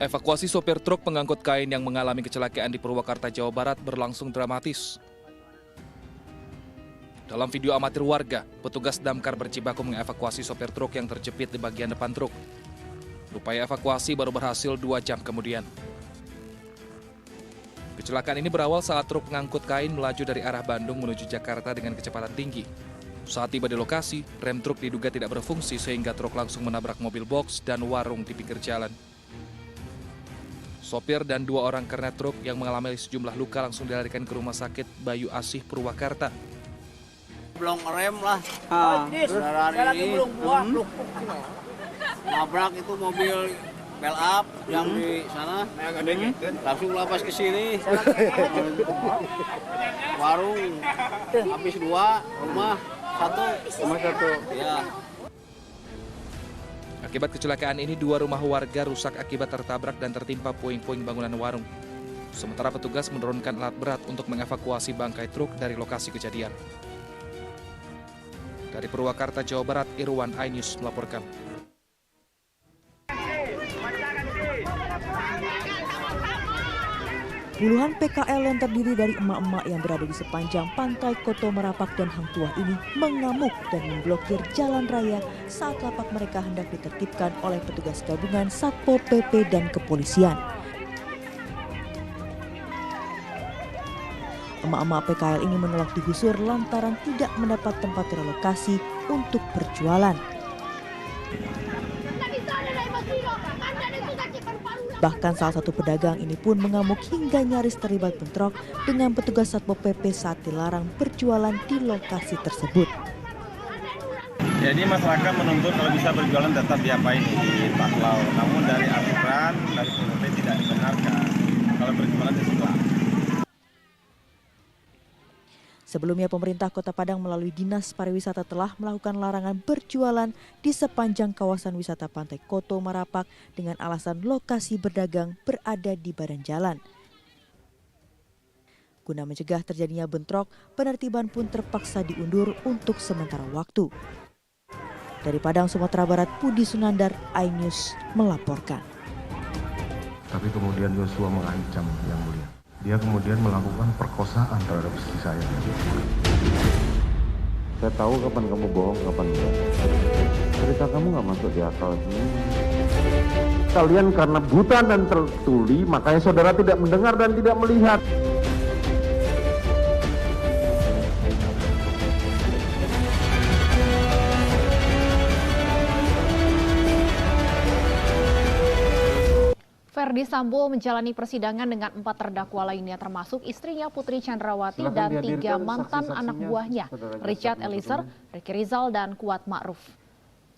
Evakuasi sopir truk pengangkut kain yang mengalami kecelakaan di Purwakarta, Jawa Barat berlangsung dramatis. Dalam video amatir warga, petugas damkar berjibaku mengevakuasi sopir truk yang terjepit di bagian depan truk. Upaya evakuasi baru berhasil 2 jam kemudian. Kecelakaan ini berawal saat truk pengangkut kain melaju dari arah Bandung menuju Jakarta dengan kecepatan tinggi. Saat tiba di lokasi, rem truk diduga tidak berfungsi sehingga truk langsung menabrak mobil box dan warung di pinggir jalan. Sopir dan 2 orang kernet truk yang mengalami sejumlah luka langsung dilarikan ke Rumah Sakit Bayu Asih Purwakarta. Belum rem lah. Ini nabrak itu mobil bel up yang di sana. Langsung lapas ke sini. Warung habis 2, rumah 1. Ya. Akibat kecelakaan ini 2 rumah warga rusak akibat tertabrak dan tertimpa puing-puing bangunan warung. Sementara petugas menurunkan alat berat untuk mengevakuasi bangkai truk dari lokasi kejadian. Dari Purwakarta, Jawa Barat, Irwan iNews melaporkan. Puluhan PKL yang terdiri dari emak-emak yang berada di sepanjang pantai Koto Merapak dan Hang Tuah ini mengamuk dan memblokir jalan raya saat lapak mereka hendak ditertibkan oleh petugas gabungan Satpol PP dan kepolisian. Emak-emak PKL ini menolak digusur lantaran tidak mendapat tempat relokasi untuk berjualan. Bahkan salah satu pedagang ini pun mengamuk hingga nyaris terlibat bentrok dengan petugas Satpol PP saat dilarang berjualan di lokasi tersebut. Jadi masyarakat menuntut kalau bisa berjualan tetap diapain di Paklau. Namun dari aturan, dari PPP tidak dibenarkan. Kalau berjualan di situ. Sebelumnya pemerintah Kota Padang melalui Dinas Pariwisata telah melakukan larangan berjualan di sepanjang kawasan wisata Pantai Koto Merapak dengan alasan lokasi berdagang berada di badan jalan. Guna mencegah terjadinya bentrok, penertiban pun terpaksa diundur untuk sementara waktu. Dari Padang, Sumatera Barat, Budi Sunandar, iNews melaporkan. Tapi kemudian Yosua mengancam Yang Mulia. Dia kemudian melakukan perkosaan terhadap istri saya. Saya tahu kapan kamu bohong, kapan enggak. Cerita kamu nggak masuk di akal. Kalian karena buta dan tertuli, makanya saudara tidak mendengar dan tidak melihat. Ferdy Sambo menjalani persidangan dengan 4 terdakwa lainnya termasuk istrinya Putri Chandrawati dan 3 mantan anak buahnya, Richard Eliezer, Ricky Rizal, dan Kuat Ma'ruf.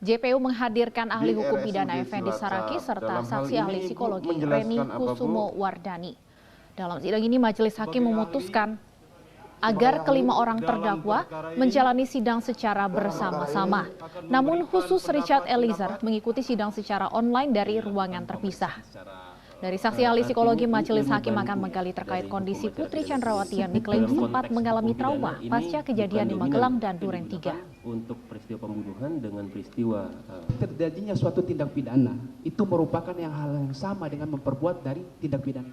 JPU menghadirkan ahli hukum pidana Effendi Saraki serta saksi ahli psikologi Reni Kusumo Wardani. Dalam sidang ini majelis hakim memutuskan agar kelima orang terdakwa menjalani sidang secara bersama-sama. Namun khusus Richard Eliezer mengikuti sidang secara online dari ruangan terpisah. Dari saksi ahli psikologi, majelis hakim akan menggali terkait kondisi Putri Chandrawati yang diklaim sempat mengalami trauma pasca kejadian di Magelang dan Duren 3. Untuk peristiwa pembunuhan dengan peristiwa terjadinya suatu tindak pidana itu merupakan hal yang sama dengan memperbuat dari tindak pidana.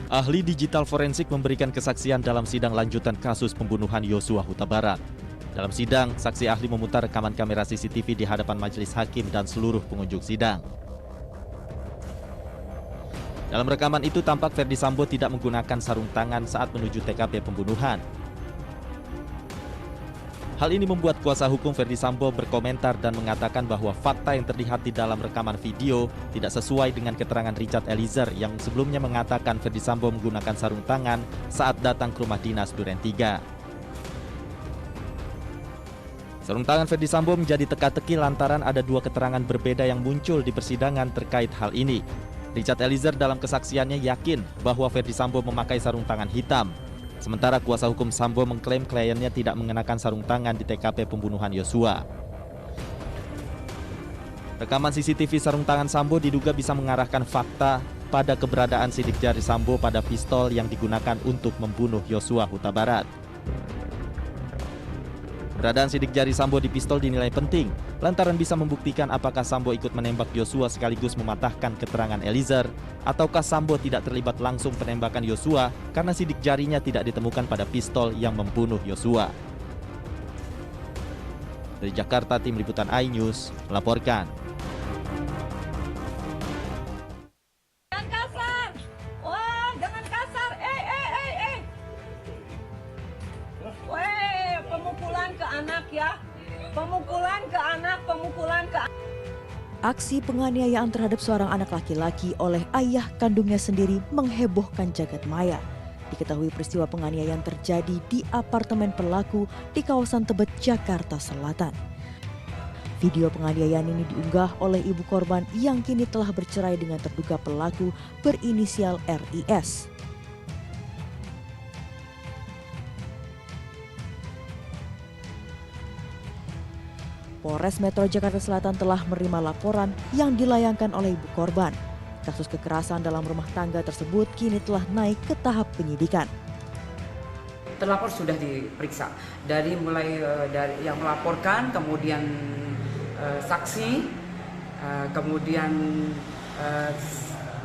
Ahli digital forensik memberikan kesaksian dalam sidang lanjutan kasus pembunuhan Yosua Huta Barat. Dalam sidang, saksi ahli memutar rekaman kamera CCTV di hadapan majelis hakim dan seluruh pengunjung sidang. Dalam rekaman itu tampak Ferdy Sambo tidak menggunakan sarung tangan saat menuju TKP pembunuhan. Hal ini membuat kuasa hukum Ferdy Sambo berkomentar dan mengatakan bahwa fakta yang terlihat di dalam rekaman video tidak sesuai dengan keterangan Richard Eliezer yang sebelumnya mengatakan Ferdy Sambo menggunakan sarung tangan saat datang ke rumah dinas Duren 3. Sarung tangan Ferdy Sambo menjadi teka-teki lantaran ada 2 keterangan berbeda yang muncul di persidangan terkait hal ini. Richard Eliezer dalam kesaksiannya yakin bahwa Ferdy Sambo memakai sarung tangan hitam. Sementara kuasa hukum Sambo mengklaim kliennya tidak mengenakan sarung tangan di TKP pembunuhan Yosua. Rekaman CCTV sarung tangan Sambo diduga bisa mengarahkan fakta pada keberadaan sidik jari Sambo pada pistol yang digunakan untuk membunuh Yosua Huta Barat. Keberadaan sidik jari Sambo di pistol dinilai penting, lantaran bisa membuktikan apakah Sambo ikut menembak Yosua sekaligus mematahkan keterangan Eliezer, ataukah Sambo tidak terlibat langsung penembakan Yosua karena sidik jarinya tidak ditemukan pada pistol yang membunuh Yosua. Dari Jakarta, Tim Liputan iNews melaporkan. Jangan kasar! Wah, jangan kasar! Weh, pemukulan ke anak ya. Pemukulan ke anak, pemukulan ke anak. Aksi penganiayaan terhadap seorang anak laki-laki oleh ayah kandungnya sendiri menghebohkan jagat maya. Diketahui peristiwa penganiayaan terjadi di apartemen pelaku di kawasan Tebet, Jakarta Selatan. Video penganiayaan ini diunggah oleh ibu korban yang kini telah bercerai dengan terduga pelaku berinisial RIS. Polres Metro Jakarta Selatan telah menerima laporan yang dilayangkan oleh ibu korban. Kasus kekerasan dalam rumah tangga tersebut kini telah naik ke tahap penyidikan. Terlapor sudah diperiksa dari mulai dari yang melaporkan, kemudian saksi, kemudian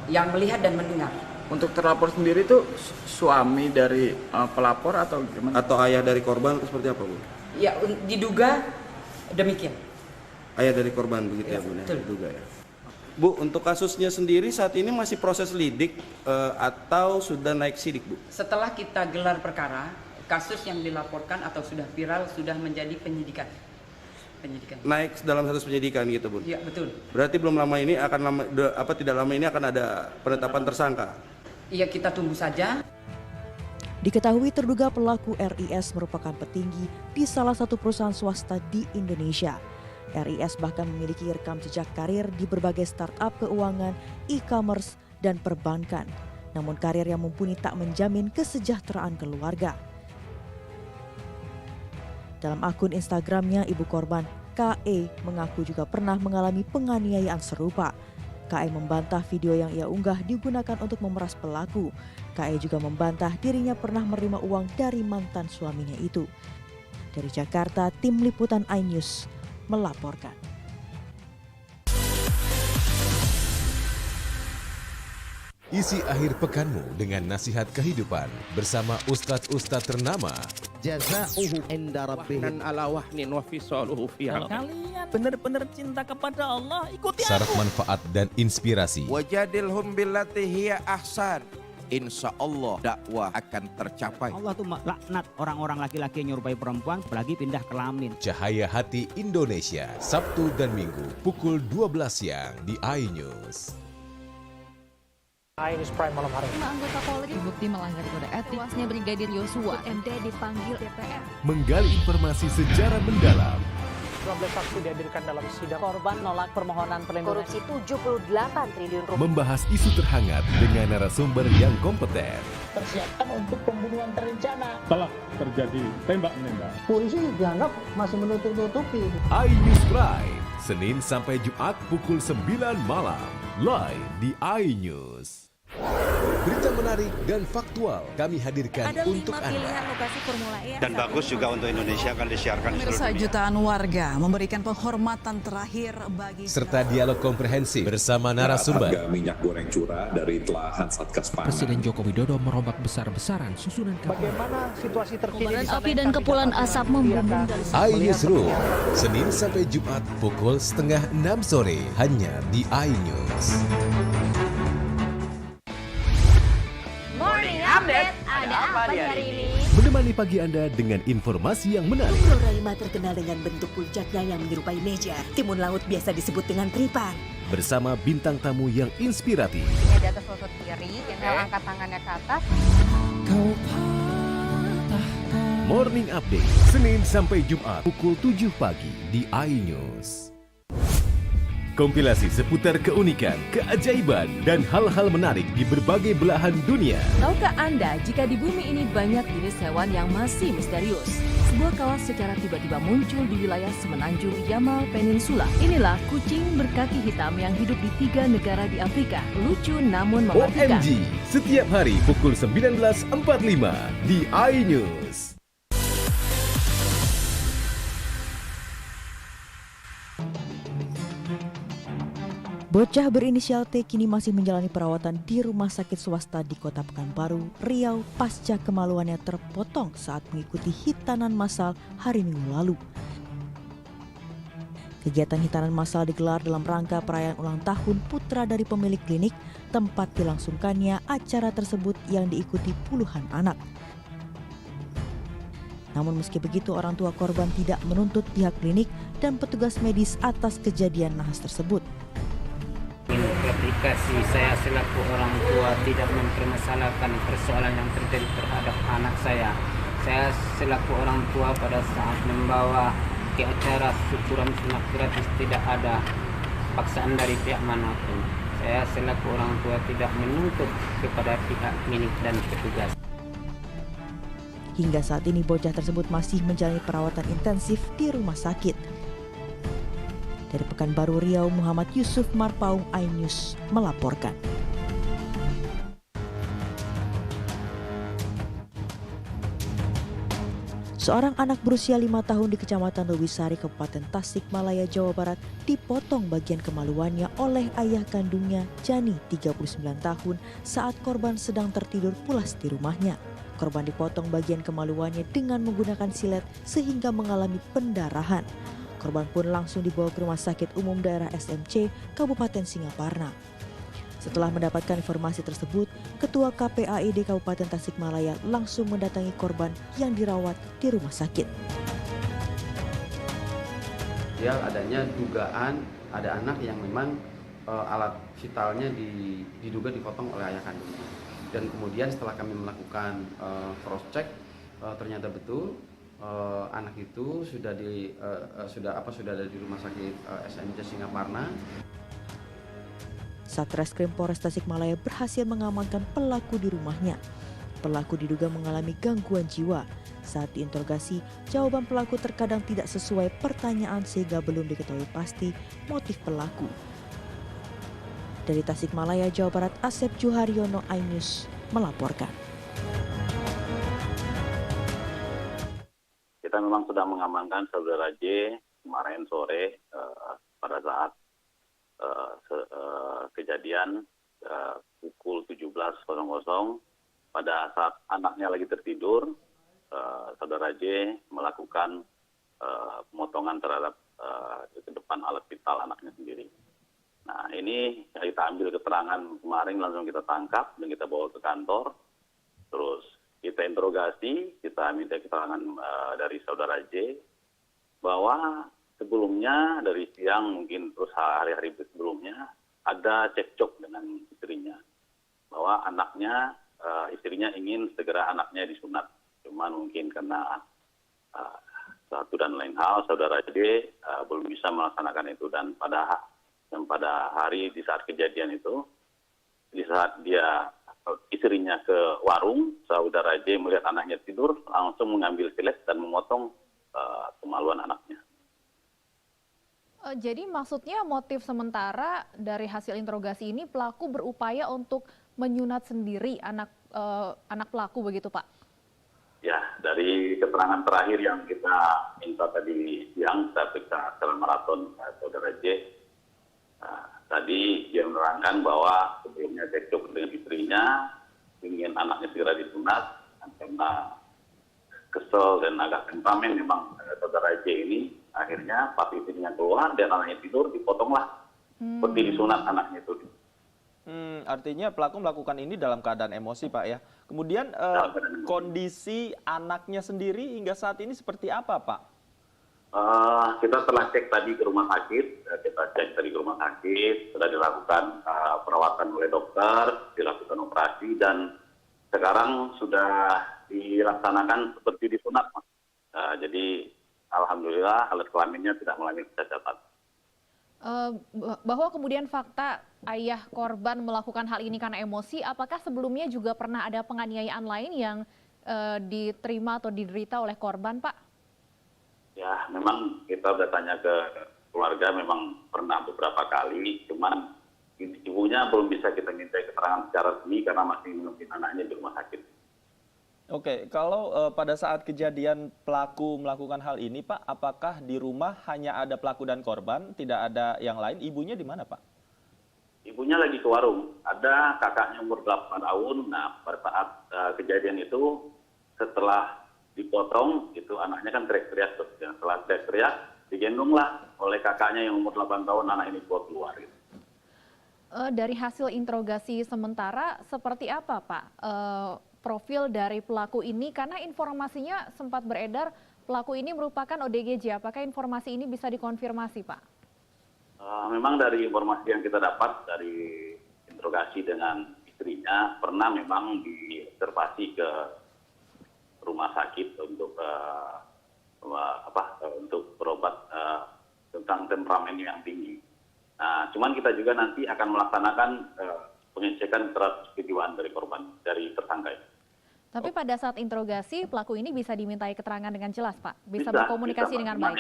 yang melihat dan mendengar. Untuk terlapor sendiri itu suami dari pelapor atau gimana? Atau ayah dari korban atau seperti apa, Bu? Ya, diduga demikian. Ayah dari korban begitu ya, Bu? Diduga ya. Bu, untuk kasusnya sendiri saat ini masih proses lidik atau sudah naik sidik, Bu? Setelah kita gelar perkara, kasus yang dilaporkan atau sudah viral sudah menjadi penyidikan. Naik dalam status penyidikan gitu, Bu? Iya, betul. Berarti belum lama ini tidak lama ini akan ada penetapan tersangka? Iya, kita tunggu saja. Diketahui terduga pelaku RIS merupakan petinggi di salah satu perusahaan swasta di Indonesia. RIS bahkan memiliki rekam jejak karir di berbagai startup keuangan, e-commerce, dan perbankan. Namun karir yang mumpuni tak menjamin kesejahteraan keluarga. Dalam akun Instagramnya, ibu korban, KE, mengaku juga pernah mengalami penganiayaan serupa. KE membantah video yang ia unggah digunakan untuk memeras pelaku. KE juga membantah dirinya pernah menerima uang dari mantan suaminya itu. Dari Jakarta, Tim Liputan iNews melaporkan. Isi akhir pekanmu dengan nasihat kehidupan bersama ustadz-ustadz ternama. Jaza'uhu inda rabbihim ala wahnin wa fisaluhu fiha. Kalian benar-benar cinta kepada Allah, ikuti Syarat aku. manfaat dan inspirasi. Wajadilhum billati hiya ahsan. Insya Allah dakwah akan tercapai. Allah tuh laknat orang-orang laki-laki yang nyerupai perempuan apalagi pindah kelamin. Cahaya Hati Indonesia, Sabtu dan Minggu pukul 12 siang di iNews. iNews Prime malam hari. 5 anggota Polri terbukti melanggar kode etik. Tewasnya Brigadir Yosua, MD dipanggil DPR. Menggali informasi sejarah mendalam. 12 saksi dihadirkan dalam sidang. Korban nolak permohonan perlindungan. Korupsi 78 triliun rupiah. Membahas isu terhangat dengan narasumber yang kompeten. Persiapkan untuk pembunuhan terencana. Telah terjadi tembak-menembak. Polisi dianggap masih menutup-nutupi. iNews Prime, Senin sampai Jumat pukul 9 malam. Live di iNews. Berita menarik dan faktual kami hadirkan untuk Anda. Ada 5 pilihan lokasi Formula E. Dan bagus juga untuk Indonesia akan disiarkan di seluruh dunia. Jutaan warga memberikan penghormatan terakhir bagi serta dialog komprehensif bersama narasumber. Harga minyak goreng curah dari telahan Satgas Pangan. Presiden Joko Widodo merombak besar-besaran susunan kapal. Bagaimana situasi terkini? Kobaran api dan kepulan asap membumbung dari iNewsroom, Senin sampai Jumat pukul 5:30 sore hanya di iNews. Morning Update, ada apa di hari ini? Menemani pagi Anda dengan informasi yang menarik. Flora 5 terkenal dengan bentuk puncaknya yang menyerupai meja. Timun laut biasa disebut dengan tripan. Bersama bintang tamu yang inspiratif. Ini di atas lutut kiri, tinggal angkat tangannya ke atas. Morning Update, Senin sampai Jumat pukul 7 pagi di iNews. Kompilasi seputar keunikan, keajaiban, dan hal-hal menarik di berbagai belahan dunia. Tahukah Anda jika di bumi ini banyak jenis hewan yang masih misterius? Sebuah kawas secara tiba-tiba muncul di wilayah semenanjung Yamal Peninsula. Inilah kucing berkaki hitam yang hidup di 3 negara di Afrika. Lucu namun mematikan. OMG, setiap hari pukul 19.45 di iNews. Bocah berinisial T kini masih menjalani perawatan di rumah sakit swasta di Kota Pekanbaru, Riau pasca kemaluannya terpotong saat mengikuti hitanan massal hari Minggu lalu. Kegiatan hitanan massal digelar dalam rangka perayaan ulang tahun putra dari pemilik klinik tempat dilangsungkannya acara tersebut yang diikuti puluhan anak. Namun meski begitu, orang tua korban tidak menuntut pihak klinik dan petugas medis atas kejadian nahas tersebut. Ketika saya selaku orang tua tidak mempermasalahkan persoalan yang terjadi terhadap anak saya selaku orang tua pada saat membawa ke acara syukuran sunat gratis tidak ada paksaan dari pihak manapun. Saya selaku orang tua tidak menuntut kepada pihak klinik dan petugas. Hingga saat ini bocah tersebut masih menjalani perawatan intensif di rumah sakit. Dari Pekanbaru Riau, Muhammad Yusuf Marpaung, iNews melaporkan. Seorang anak berusia 5 tahun di Kecamatan Lewisari, Kabupaten Tasikmalaya, Jawa Barat dipotong bagian kemaluannya oleh ayah kandungnya, Jani, 39 tahun, saat korban sedang tertidur pulas di rumahnya. Korban dipotong bagian kemaluannya dengan menggunakan silet sehingga mengalami pendarahan. Korban pun langsung dibawa ke Rumah Sakit Umum Daerah SMC, Kabupaten Singaparna. Setelah mendapatkan informasi tersebut, Ketua KPAID Kabupaten Tasikmalaya langsung mendatangi korban yang dirawat di rumah sakit. Ya, adanya dugaan ada anak yang memang alat vitalnya diduga dipotong oleh ayah kandungnya. Dan kemudian setelah kami melakukan cross check, ternyata betul anak itu sudah ada di rumah sakit SMC Singaparna. Satreskrim Polres Tasikmalaya berhasil mengamankan pelaku di rumahnya. Pelaku diduga mengalami gangguan jiwa. Saat diinterogasi, jawaban pelaku terkadang tidak sesuai pertanyaan sehingga belum diketahui pasti motif pelaku. Dari Tasikmalaya, Jawa Barat, Asep Juharyono, iNews melaporkan. Kita memang sudah mengamankan saudara J kemarin sore pada saat kejadian pukul 17.00 pada saat anaknya lagi tertidur, saudara J melakukan pemotongan terhadap ke depan alat vital anaknya sendiri. Nah, ini kita ambil keterangan kemarin, langsung kita tangkap dan kita bawa ke kantor. Terus kita interogasi, kita minta keterangan dari saudara J bahwa sebelumnya dari siang mungkin terus hari-hari sebelumnya ada cekcok dengan istrinya bahwa anaknya istrinya ingin segera anaknya disunat, cuman mungkin karena satu dan lain hal saudara J belum bisa melaksanakan itu, dan pada hari di saat kejadian itu, di saat dia istrinya ke warung, saudara J melihat anaknya tidur, langsung mengambil silet dan memotong kemaluan anaknya. Jadi maksudnya motif sementara dari hasil interogasi ini pelaku berupaya untuk menyunat sendiri anak pelaku, begitu Pak? Ya, dari keterangan terakhir yang kita minta tadi siang, kita periksa secara maraton saudara J. Tadi dia menerangkan bahwa sebelumnya cekcok dengan istrinya, ingin anaknya segera disunat, karena kesel dan agak temperamen memang saudara J ini. Akhirnya pas istrinya keluar dan anaknya tidur, dipotonglah seperti disunat anaknya itu. Artinya pelaku melakukan ini dalam keadaan emosi, Pak, ya. Kemudian kondisi anaknya sendiri hingga saat ini seperti apa, Pak? Kita telah cek tadi ke rumah sakit, sudah dilakukan perawatan oleh dokter, dilakukan operasi, dan sekarang sudah dilaksanakan seperti disunat, Mas. Jadi alhamdulillah alat kelaminnya tidak mengalami cacat. Bahwa kemudian fakta ayah korban melakukan hal ini karena emosi, apakah sebelumnya juga pernah ada penganiayaan lain yang diterima atau diderita oleh korban, Pak? Ya, memang kita udah tanya ke keluarga, memang pernah beberapa kali, cuman ibunya belum bisa kita minta keterangan secara resmi karena masih menunggu anaknya di rumah sakit. Oke, kalau pada saat kejadian pelaku melakukan hal ini, Pak, apakah di rumah hanya ada pelaku dan korban, tidak ada yang lain? Ibunya di mana, Pak? ibunya lagi ke warung. Ada kakaknya umur 8 tahun. Nah, pada saat kejadian itu, setelah dipotong, itu anaknya kan teriak-teriak. Setelah teriak-teriak, digendonglah oleh kakaknya yang umur 8 tahun, anak ini keluar. Gitu. Dari hasil interogasi sementara, seperti apa Pak profil dari pelaku ini? Karena informasinya sempat beredar, pelaku ini merupakan ODGJ. Apakah informasi ini bisa dikonfirmasi Pak? Memang dari informasi yang kita dapat dari interogasi dengan istrinya, pernah memang diobservasi ke rumah sakit untuk untuk berobat tentang temperamen yang tinggi. Nah, cuman kita juga nanti akan melaksanakan pengecekan terhadap kejiwaan dari korban, dari tersangka ini. Tapi pada saat interogasi, pelaku ini bisa dimintai keterangan dengan jelas Pak? Bisa berkomunikasi dengan baik?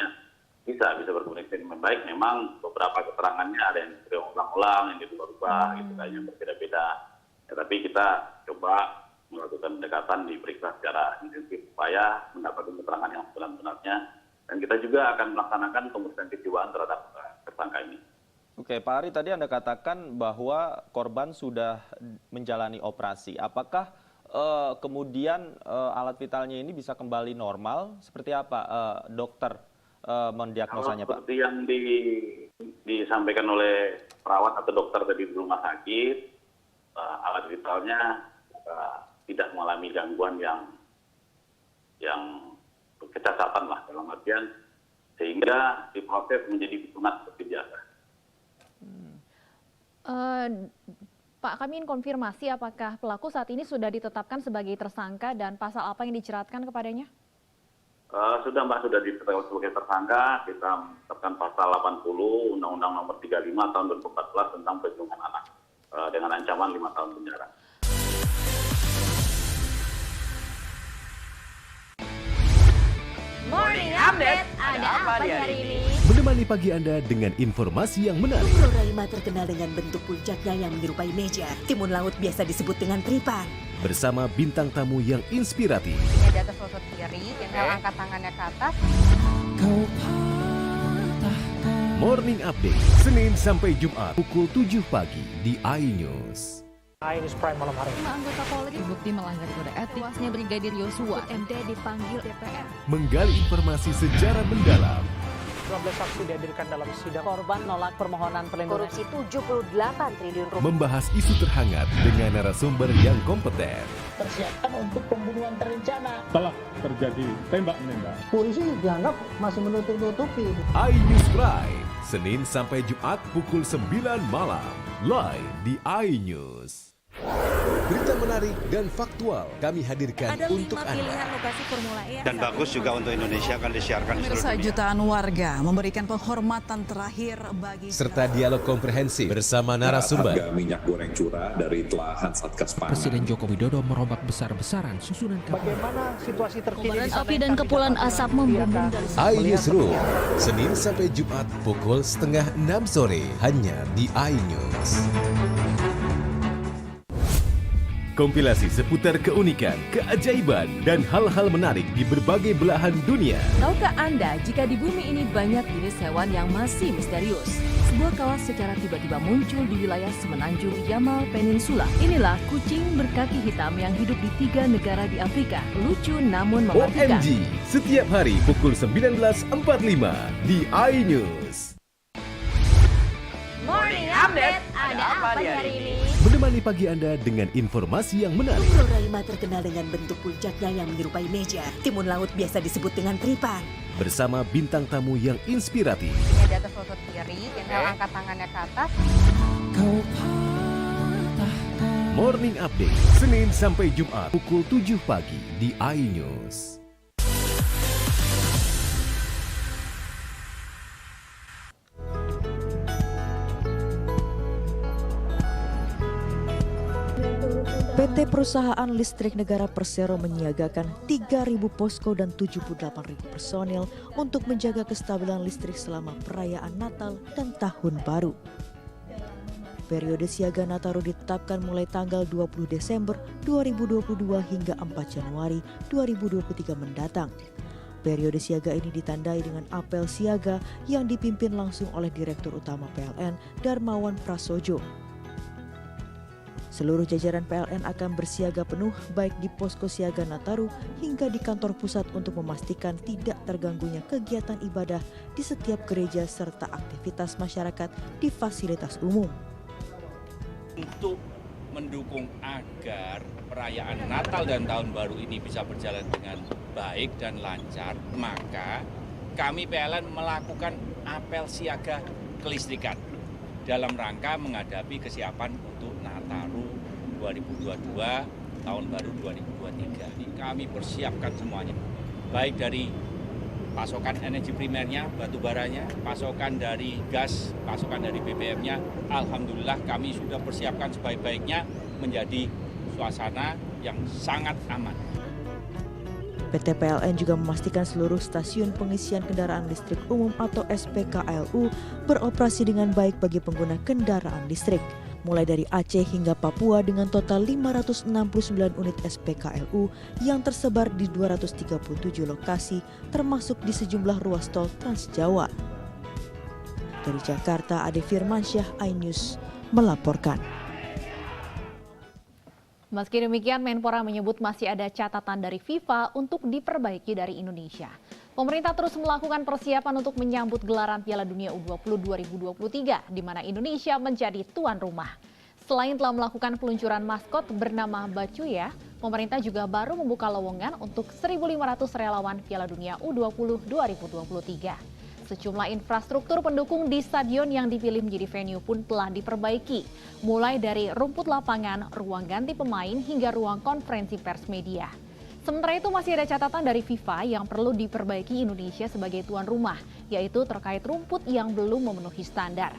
Bisa berkomunikasi dengan baik. Memang beberapa keterangannya ada yang diulang-ulang, yang dirubah-rubah, gitu kayaknya berbeda-beda. Ya, tapi kita coba melakukan pendekatan, diperiksa secara intensif supaya mendapatkan keterangan yang sebenar-benarnya. Dan kita juga akan melaksanakan pemeriksaan kejiwaan terhadap tersangka ini. Oke, Pak Ari, tadi Anda katakan bahwa korban sudah menjalani operasi. Apakah kemudian alat vitalnya ini bisa kembali normal? Seperti apa dokter mendiagnosanya, Pak? Seperti yang disampaikan oleh perawat atau dokter tadi di rumah sakit, alat vitalnya tidak mengalami gangguan yang kecacatan lah dalam artian, sehingga diproses menjadi punah seperti biasa. Pak, kami ingin konfirmasi apakah pelaku saat ini sudah ditetapkan sebagai tersangka dan pasal apa yang dijeratkan kepadanya? Sudah Mbak, sudah ditetapkan sebagai tersangka. Kita menetapkan pasal 80 Undang-Undang Nomor 35 Tahun 2014 tentang perlindungan anak dengan ancaman 5 tahun penjara. Morning Update, ada apa di hari ini? Menemani pagi Anda dengan informasi yang menarik. Pulau terkenal dengan bentuk puncaknya yang menyerupai meja. Timun laut biasa disebut dengan tripang. Bersama bintang tamu yang inspiratif. Ini di atas lutut kiri, inhale angkat tangannya ke atas. Morning Update, Senin sampai Jumat pukul 7 pagi di iNews. iNews Prime malam hari. 5 anggota Polri terbukti melanggar kode etik. Tuasnya Brigadir Yosua, MD dipanggil DPR. Menggali informasi secara mendalam. 12 saksi dihadirkan dalam sidang. Korban nolak permohonan perlindungan. Korupsi 78 triliun rupiah. Membahas isu terhangat dengan narasumber yang kompeten. Persiapkan untuk pembunuhan terencana. Telah terjadi tembak-menembak. Polisi dianggap masih menutup-nutupi. iNews Prime, Senin sampai Jumat pukul 9 malam. Live di iNews. Berita menarik dan faktual kami hadirkan untuk Anda. Pilihan lokasi Formula E. Dan bagus juga untuk Indonesia akan disiarkan di seluruh dunia. Jutaan warga memberikan penghormatan terakhir bagi Serta dialog komprehensif bersama narasumber. Harga minyak goreng curah dari telahan Satgas Pangan. Presiden Joko Widodo merombak besar-besaran susunan Bagaimana situasi terkini? Api dan kepulan asap membumbung dari iNewsroom, Senin sampai Jumat pukul 5:30 sore hanya di iNews. Kompilasi seputar keunikan, keajaiban, dan hal-hal menarik di berbagai belahan dunia. Tahukah Anda jika di bumi ini banyak jenis hewan yang masih misterius? Sebuah kawas secara tiba-tiba muncul di wilayah semenanjung Yamal Peninsula. Inilah kucing berkaki hitam yang hidup di 3 negara di Afrika. Lucu namun mematikan. OMG, setiap hari pukul 19.45 di iNews. Morning Update, ada apa di hari ini? Menemani pagi Anda dengan informasi yang menarik. Pulau terkenal dengan bentuk puncaknya yang menyerupai meja. Timun laut biasa disebut dengan tripang. Bersama bintang tamu yang inspiratif. Ini di atas lutut kiri, inhale angkat tangannya ke atas. Morning Update, Senin sampai Jumat pukul 7 pagi di iNews. PT Perusahaan Listrik Negara Persero menyiagakan 3.000 posko dan 78.000 personil untuk menjaga kestabilan listrik selama perayaan Natal dan Tahun Baru. Periode siaga Nataru ditetapkan mulai tanggal 20 Desember 2022 hingga 4 Januari 2023 mendatang. Periode siaga ini ditandai dengan apel siaga yang dipimpin langsung oleh Direktur Utama PLN Darmawan Prasojo. Seluruh jajaran PLN akan bersiaga penuh baik di posko siaga Nataru hingga di kantor pusat untuk memastikan tidak terganggunya kegiatan ibadah di setiap gereja serta aktivitas masyarakat di fasilitas umum. Untuk mendukung agar perayaan Natal dan Tahun Baru ini bisa berjalan dengan baik dan lancar, maka kami PLN melakukan apel siaga kelistrikan dalam rangka menghadapi kesiapan untuk Nataru 2022, Tahun Baru 2023. Kami persiapkan semuanya, baik dari pasokan energi primernya, batu baranya, pasokan dari gas, pasokan dari BBM-nya. Alhamdulillah kami sudah persiapkan sebaik-baiknya menjadi suasana yang sangat aman. PT PLN juga memastikan seluruh stasiun pengisian kendaraan listrik umum atau SPKLU beroperasi dengan baik bagi pengguna kendaraan listrik, mulai dari Aceh hingga Papua dengan total 569 unit SPKLU yang tersebar di 237 lokasi termasuk di sejumlah ruas tol Trans Jawa. Dari Jakarta, Ade Firmansyah, iNews melaporkan. Meski demikian, Menpora menyebut masih ada catatan dari FIFA untuk diperbaiki dari Indonesia. Pemerintah terus melakukan persiapan untuk menyambut gelaran Piala Dunia U20 2023, di mana Indonesia menjadi tuan rumah. Selain telah melakukan peluncuran maskot bernama Bacuya, pemerintah juga baru membuka lowongan untuk 1.500 relawan Piala Dunia U20 2023. Sejumlah infrastruktur pendukung di stadion yang dipilih menjadi venue pun telah diperbaiki, mulai dari rumput lapangan, ruang ganti pemain, hingga ruang konferensi pers media. Sementara itu masih ada catatan dari FIFA yang perlu diperbaiki Indonesia sebagai tuan rumah, yaitu terkait rumput yang belum memenuhi standar.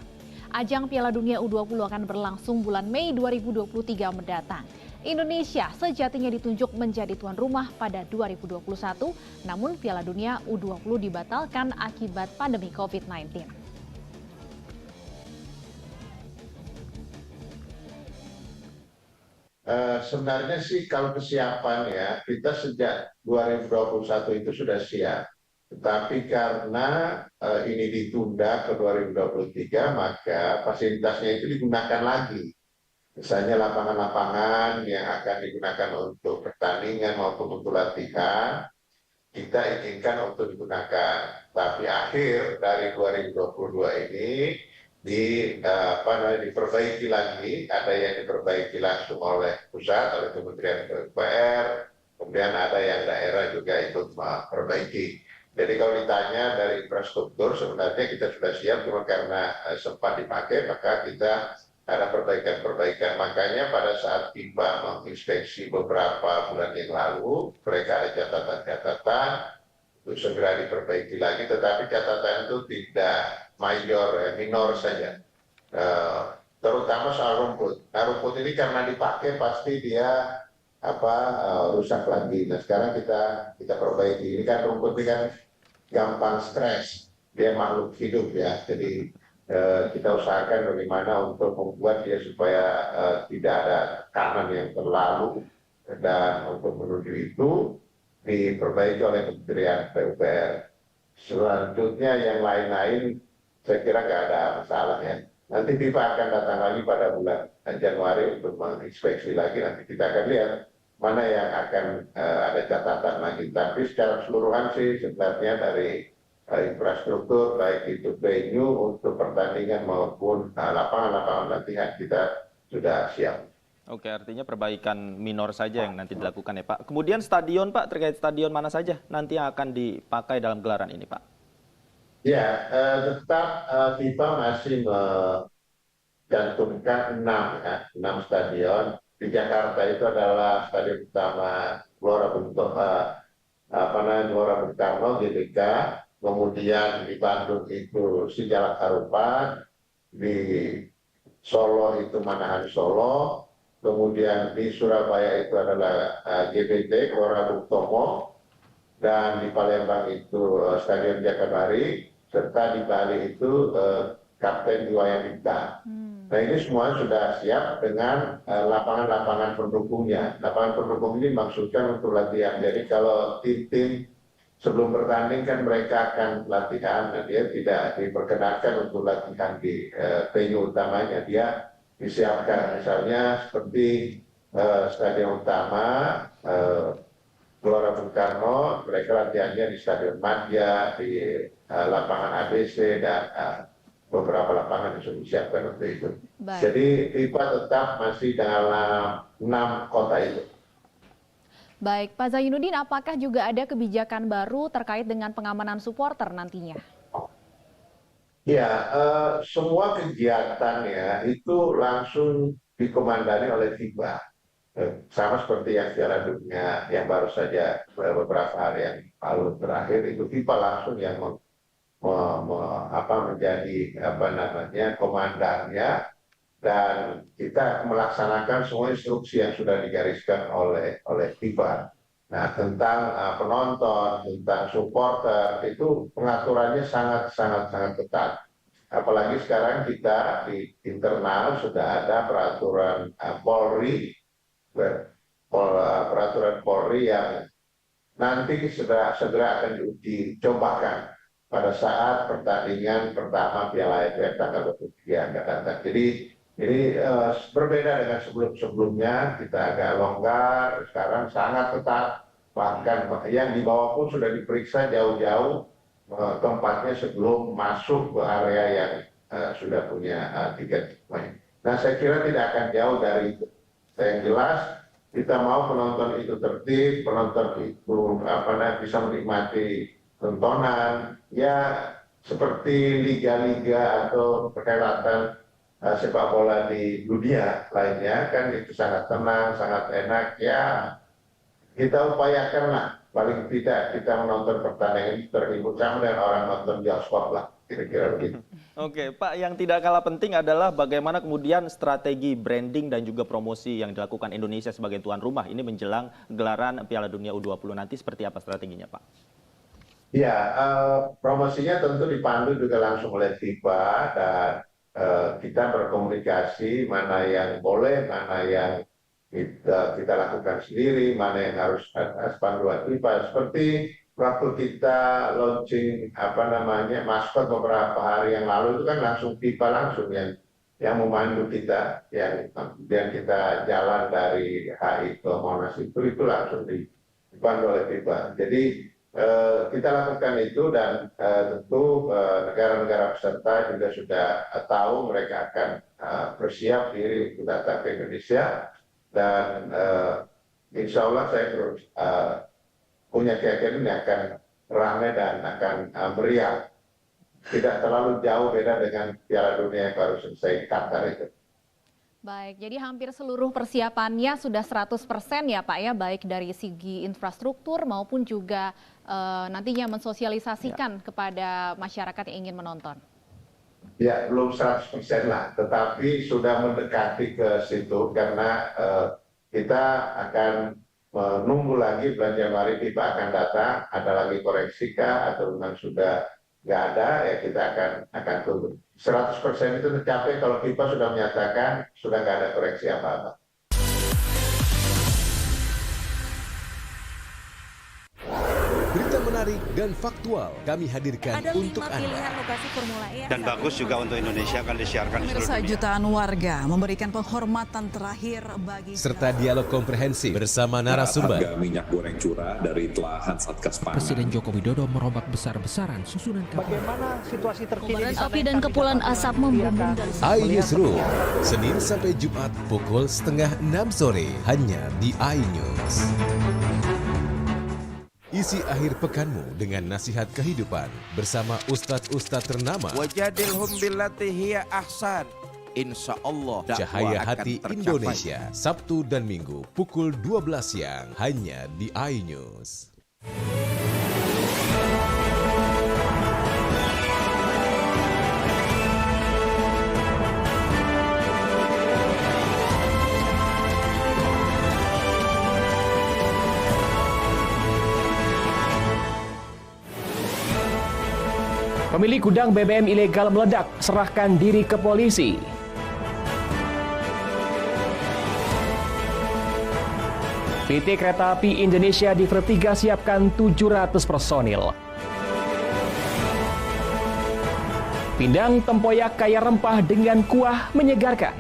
Ajang Piala Dunia U20 akan berlangsung bulan Mei 2023 mendatang. Indonesia sejatinya ditunjuk menjadi tuan rumah pada 2021, namun Piala Dunia U20 dibatalkan akibat pandemi COVID-19. Sebenarnya sih kalau kesiapan ya, kita sejak 2021 itu sudah siap. Tetapi karena ini ditunda ke 2023, maka fasilitasnya itu digunakan lagi. Misalnya lapangan-lapangan yang akan digunakan untuk pertandingan maupun untuk latihan, kita izinkan untuk digunakan. Tapi akhir dari 2022 ini diperbaiki lagi, ada yang diperbaiki langsung oleh pusat, oleh Kementerian PUPR, kemudian ada yang daerah juga ikut memperbaiki. Jadi kalau ditanya dari infrastruktur, sebenarnya kita sudah siap, cuma karena sempat dipakai, maka kita ada perbaikan-perbaikan. Makanya pada saat FIFA menginspeksi beberapa bulan yang lalu, mereka ada catatan-catatan untuk segera diperbaiki lagi, tetapi catatan itu tidak minor saja. Terutama soal rumput. Nah, rumput ini karena dipakai pasti dia rusak lagi. Nah, sekarang kita perbaiki. Ini kan rumput ini kan gampang stres, dia makhluk hidup ya. Jadi kita usahakan bagaimana untuk membuat dia supaya tidak ada tekanan yang terlalu, dan untuk menuju itu diperbaiki oleh Kementerian PUPR. Selanjutnya yang lain-lain saya kira nggak ada masalah ya. Nanti FIFA akan datang lagi pada bulan Januari untuk menginspeksi lagi, nanti kita akan lihat mana yang akan ada catatan lagi. Tapi secara keseluruhan sih sebenarnya dari infrastruktur baik itu venue untuk pertandingan maupun lapangan-lapangan latihan kita sudah siap. Oke, artinya perbaikan minor saja yang nanti dilakukan ya Pak. Kemudian stadion Pak, terkait stadion mana saja nanti yang akan dipakai dalam gelaran ini Pak? Ya, tetap FIFA masih mencantumkan 6 stadion. Di Jakarta itu adalah stadion utama Gelora Bung Karno GBK. Kemudian di Bandung itu Sijalak Harupat, di Solo itu Manahan Solo, kemudian di Surabaya itu adalah GBT Gelora Bung Tomo, dan di Palembang itu Stadion Jakabaring, serta di Bali itu Kapten Iwayan Dipta. Nah ini semua sudah siap dengan lapangan-lapangan pendukungnya. Lapangan pendukung ini maksudkan untuk latihan. Jadi kalau tim-tim sebelum bertanding kan mereka akan latihan, nah dia tidak diperkenankan untuk latihan di venue utamanya. Dia disiapkan. Misalnya seperti Stadion Utama, Gelora Bung Karno, mereka latihannya di Stadion Madia, di lapangan ABC, dan beberapa lapangan yang sudah disiapkan untuk itu. Baik. Jadi FIFA tetap masih dalam 6 kota itu. Baik, Pak Zainuddin, apakah juga ada kebijakan baru terkait dengan pengamanan supporter nantinya? Ya, semua kegiatan ya itu langsung dikomandani oleh FIFA. Sama seperti yang Piala Dunia yang baru saja beberapa hari yang lalu terakhir itu FIFA langsung yang menjadi komandannya, dan kita melaksanakan semua instruksi yang sudah digariskan oleh FIFA. Nah, tentang penonton, tentang supporter itu pengaturannya sangat ketat. Apalagi sekarang kita di internal sudah ada peraturan Polri yang nanti segera akan dicobakan pada saat pertandingan pertama Piala AFF tanggal 23 akan datang. Jadi ini berbeda dengan sebelumnya, kita agak longgar, sekarang sangat ketat. Bahkan yang di bawah pun sudah diperiksa jauh-jauh tempatnya sebelum masuk ke area yang sudah punya tiket. Nah, saya kira tidak akan jauh dari itu. Yang jelas kita mau penonton itu tertib, penonton itu bisa menikmati tontonan, ya seperti liga-liga atau perhelatan sepak bola di dunia lainnya, kan itu sangat tenang, sangat enak. Ya kita upayakanlah paling tidak kita menonton pertandingan itu terhibur sama dengan orang nonton bioskop lah, kira-kira begitu. Oke, Pak, yang tidak kalah penting adalah bagaimana kemudian strategi branding dan juga promosi yang dilakukan Indonesia sebagai tuan rumah ini menjelang gelaran Piala Dunia U20 nanti, seperti apa strateginya, Pak? Ya, promosinya tentu dipandu juga langsung oleh FIFA, dan kita berkomunikasi mana yang boleh, mana yang kita lakukan sendiri, mana yang harus panduan FIFA. Seperti waktu kita launching maskot beberapa hari yang lalu itu kan langsung FIFA langsung yang memandu kita, yang kemudian kita jalan dari HI ke Monas itu langsung dipandu oleh FIFA. Jadi kita lakukan itu, dan tentu negara-negara peserta juga sudah tahu mereka akan bersiap diri untuk datang ke Indonesia, dan insya Allah saya terus punya keyakinan akan ramai dan akan meriah. Tidak terlalu jauh beda dengan Piala Dunia yang baru selesai Qatar itu. Baik, jadi hampir seluruh persiapannya sudah 100% ya Pak ya, baik dari segi infrastruktur maupun juga nantinya mensosialisasikan kepada masyarakat yang ingin menonton. Ya, belum 100% lah, tetapi sudah mendekati ke situ karena kita akan menunggu lagi bulan Januari FIFA akan datang, ada lagi koreksi kah atau memang sudah nggak ada, ya kita akan tunggu. 100% itu tercapai kalau FIFA sudah menyatakan sudah nggak ada koreksi apa-apa. Berita menarik dan faktual kami hadirkan ada untuk Anda. Lokasi Formula E dan bagus juga untuk Indonesia akan disiarkan di seluruh dunia. Jutaan warga memberikan penghormatan terakhir bagi serta dialog komprehensif bersama narasumber. Harga minyak goreng curah dari telahan Satgas Pangan. Presiden Joko Widodo merombak besar-besaran susunan bagaimana situasi terkini. Api dan kepulan asap membumbung dari iNewsroom, Senin sampai Jumat pukul 5:30 sore hanya di iNews. Isi akhir pekanmu dengan nasihat kehidupan bersama ustadz-ustadz ternama. Wajadilhum billati hiya ahsan. Insyaallah Cahaya Hati Indonesia, Sabtu dan Minggu pukul 12 siang hanya di iNews. Pemilik gudang BBM ilegal meledak, serahkan diri ke polisi. PT Kereta Api Indonesia di Vertiga siapkan 700 personil. Pindang tempoyak kaya rempah dengan kuah menyegarkan.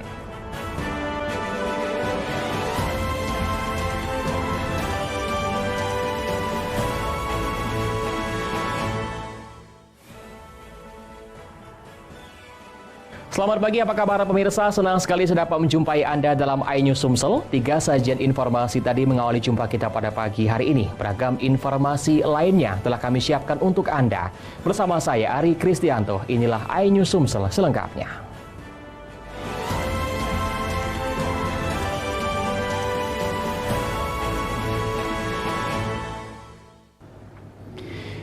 Selamat pagi, apa kabar pemirsa? Senang sekali saya dapat menjumpai Anda dalam iNews Sumsel. 3 sajian informasi tadi mengawali jumpa kita pada pagi hari ini. Beragam informasi lainnya telah kami siapkan untuk Anda. Bersama saya, Ari Kristianto. Inilah iNews Sumsel selengkapnya.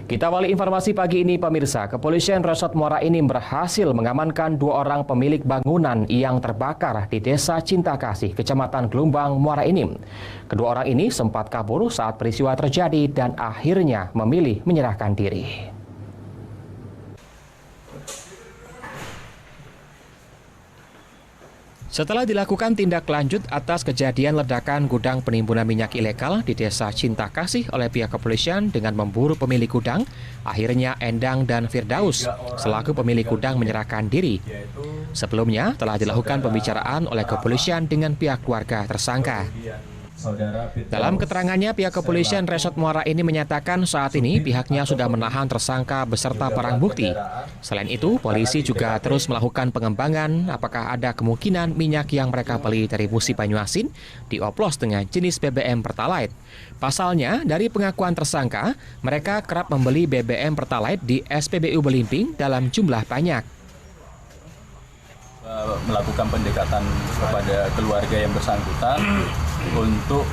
Kita awali informasi pagi ini pemirsa. Kepolisian Resort Muara Enim berhasil mengamankan 2 orang pemilik bangunan yang terbakar di Desa Cinta Kasih, Kecamatan Gelombang, Muara Enim. Kedua orang ini sempat kabur saat peristiwa terjadi dan akhirnya memilih menyerahkan diri. Setelah dilakukan tindak lanjut atas kejadian ledakan gudang penimbunan minyak ilegal di Desa Cinta Kasih oleh pihak kepolisian dengan memburu pemilik gudang, akhirnya Endang dan Firdaus selaku pemilik gudang menyerahkan diri. Sebelumnya telah dilakukan pembicaraan oleh kepolisian dengan pihak keluarga tersangka. Dalam keterangannya, pihak kepolisian Resort Muara ini menyatakan saat ini pihaknya sudah menahan tersangka beserta barang bukti. Selain itu, polisi juga terus melakukan pengembangan apakah ada kemungkinan minyak yang mereka beli dari Musi Banyuasin dioplos dengan jenis BBM Pertalite. Pasalnya, dari pengakuan tersangka, mereka kerap membeli BBM Pertalite di SPBU Belimbing dalam jumlah banyak. Melakukan pendekatan kepada keluarga yang bersangkutan untuk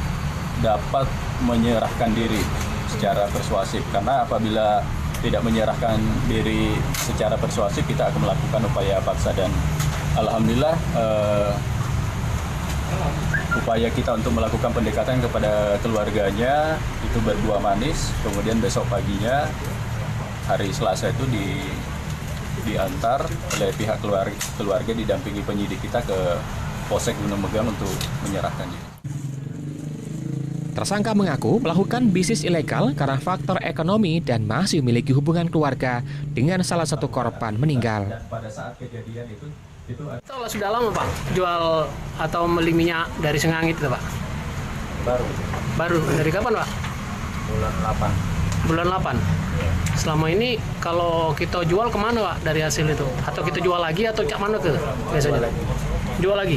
dapat menyerahkan diri secara persuasif, karena apabila tidak menyerahkan diri secara persuasif kita akan melakukan upaya paksa, dan alhamdulillah upaya kita untuk melakukan pendekatan kepada keluarganya itu berbuah manis. Kemudian besok paginya hari Selasa itu diantar oleh pihak keluarga didampingi penyidik kita ke Polsek Gunung Megang untuk menyerahkan diri. Tersangka mengaku melakukan bisnis ilegal karena faktor ekonomi dan masih memiliki hubungan keluarga dengan salah satu korban meninggal. Pada saat kejadian itu sudah lama Pak jual atau beli minyak dari Sengangit itu Pak? Baru. Dari kapan Pak? Bulan 8. Selama ini kalau kita jual kemana Pak dari hasil itu? Atau kita jual lagi atau cak mana ke biasanya? Jual lagi.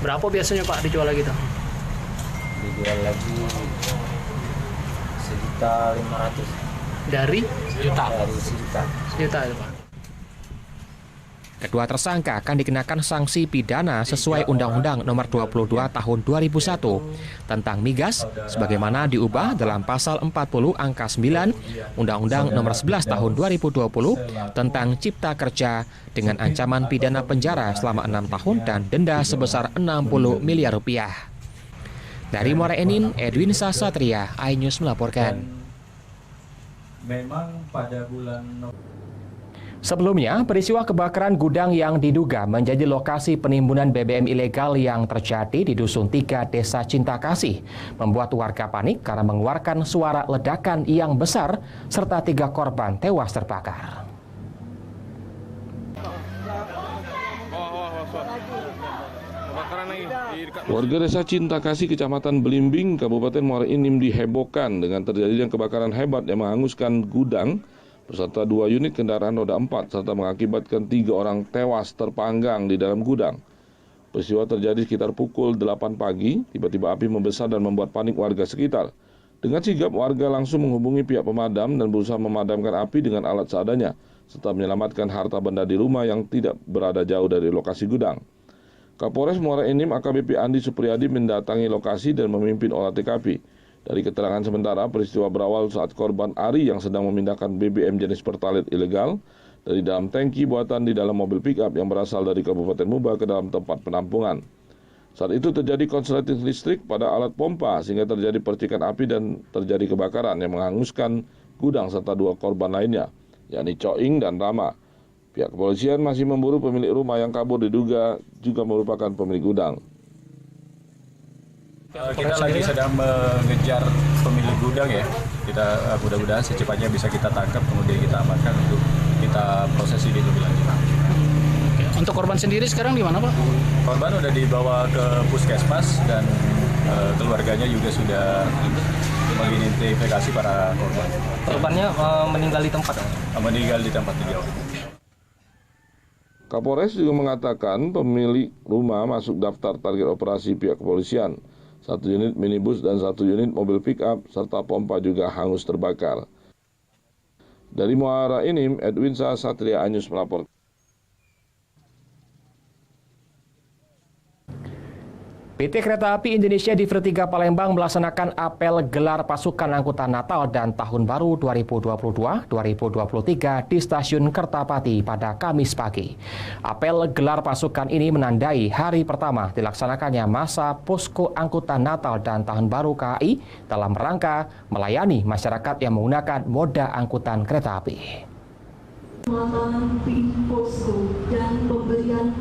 Berapa biasanya Pak dijual lagi tuh? Dijual lagi 1.500.000. Dari? Sejuta. Dari sejuta itu Pak. Kedua tersangka akan dikenakan sanksi pidana sesuai Undang-Undang Nomor 22 Tahun 2001 tentang migas sebagaimana diubah dalam Pasal 40 Angka 9 Undang-Undang Nomor 11 Tahun 2020 tentang Cipta Kerja dengan ancaman pidana penjara selama 6 tahun dan denda sebesar 60 miliar rupiah. Dari Muara Enim, Edwin Sasatria, iNews melaporkan. Memang pada bulan Sebelumnya, peristiwa kebakaran gudang yang diduga menjadi lokasi penimbunan BBM ilegal yang terjadi di Dusun 3 Desa Cinta Kasih membuat warga panik karena mengeluarkan suara ledakan yang besar serta 3 korban tewas terbakar. Warga Desa Cinta Kasih, Kecamatan Belimbing, Kabupaten Muara Enim dihebohkan dengan terjadinya kebakaran hebat yang menghanguskan gudang beserta 2 unit kendaraan roda 4 serta mengakibatkan 3 orang tewas terpanggang di dalam gudang. Peristiwa terjadi sekitar pukul 8 pagi, tiba-tiba api membesar dan membuat panik warga sekitar. Dengan sigap, warga langsung menghubungi pihak pemadam dan berusaha memadamkan api dengan alat seadanya, serta menyelamatkan harta benda di rumah yang tidak berada jauh dari lokasi gudang. Kapolres Muara Enim AKBP Andi Supriyadi mendatangi lokasi dan memimpin olah TKP. Dari keterangan sementara, peristiwa berawal saat korban Ari yang sedang memindahkan BBM jenis Pertalite ilegal dari dalam tangki buatan di dalam mobil pick-up yang berasal dari Kabupaten Muba ke dalam tempat penampungan. Saat itu terjadi konsleting listrik pada alat pompa sehingga terjadi percikan api dan terjadi kebakaran yang menghanguskan gudang serta 2 korban lainnya, yakni Coing dan Rama. Pihak kepolisian masih memburu pemilik rumah yang kabur diduga juga merupakan pemilik gudang. Kita lagi sedang mengejar pemilik gudang ya. Kita mudah-mudahan secepatnya bisa kita tangkap, kemudian kita amankan untuk kita prosesi di lebih lanjut. Untuk korban sendiri sekarang di mana Pak? Korban sudah dibawa ke puskesmas dan keluarganya juga sudah mengidentifikasi para korban. Korbannya meninggal di tempat? Meninggal di tempat 3 orang. Kapolres juga mengatakan pemilik rumah masuk daftar target operasi pihak kepolisian. 1 unit minibus dan 1 unit mobil pick-up serta pompa juga hangus terbakar. Dari Muara Enim, Edwin Satria Anyus melapor. PT Kereta Api Indonesia Divre 3 Palembang melaksanakan apel gelar pasukan angkutan Natal dan Tahun Baru 2022-2023 di Stasiun Kertapati pada Kamis pagi. Apel gelar pasukan ini menandai hari pertama dilaksanakannya masa posko angkutan Natal dan Tahun Baru KAI dalam rangka melayani masyarakat yang menggunakan moda angkutan kereta api. Posko dan pemberian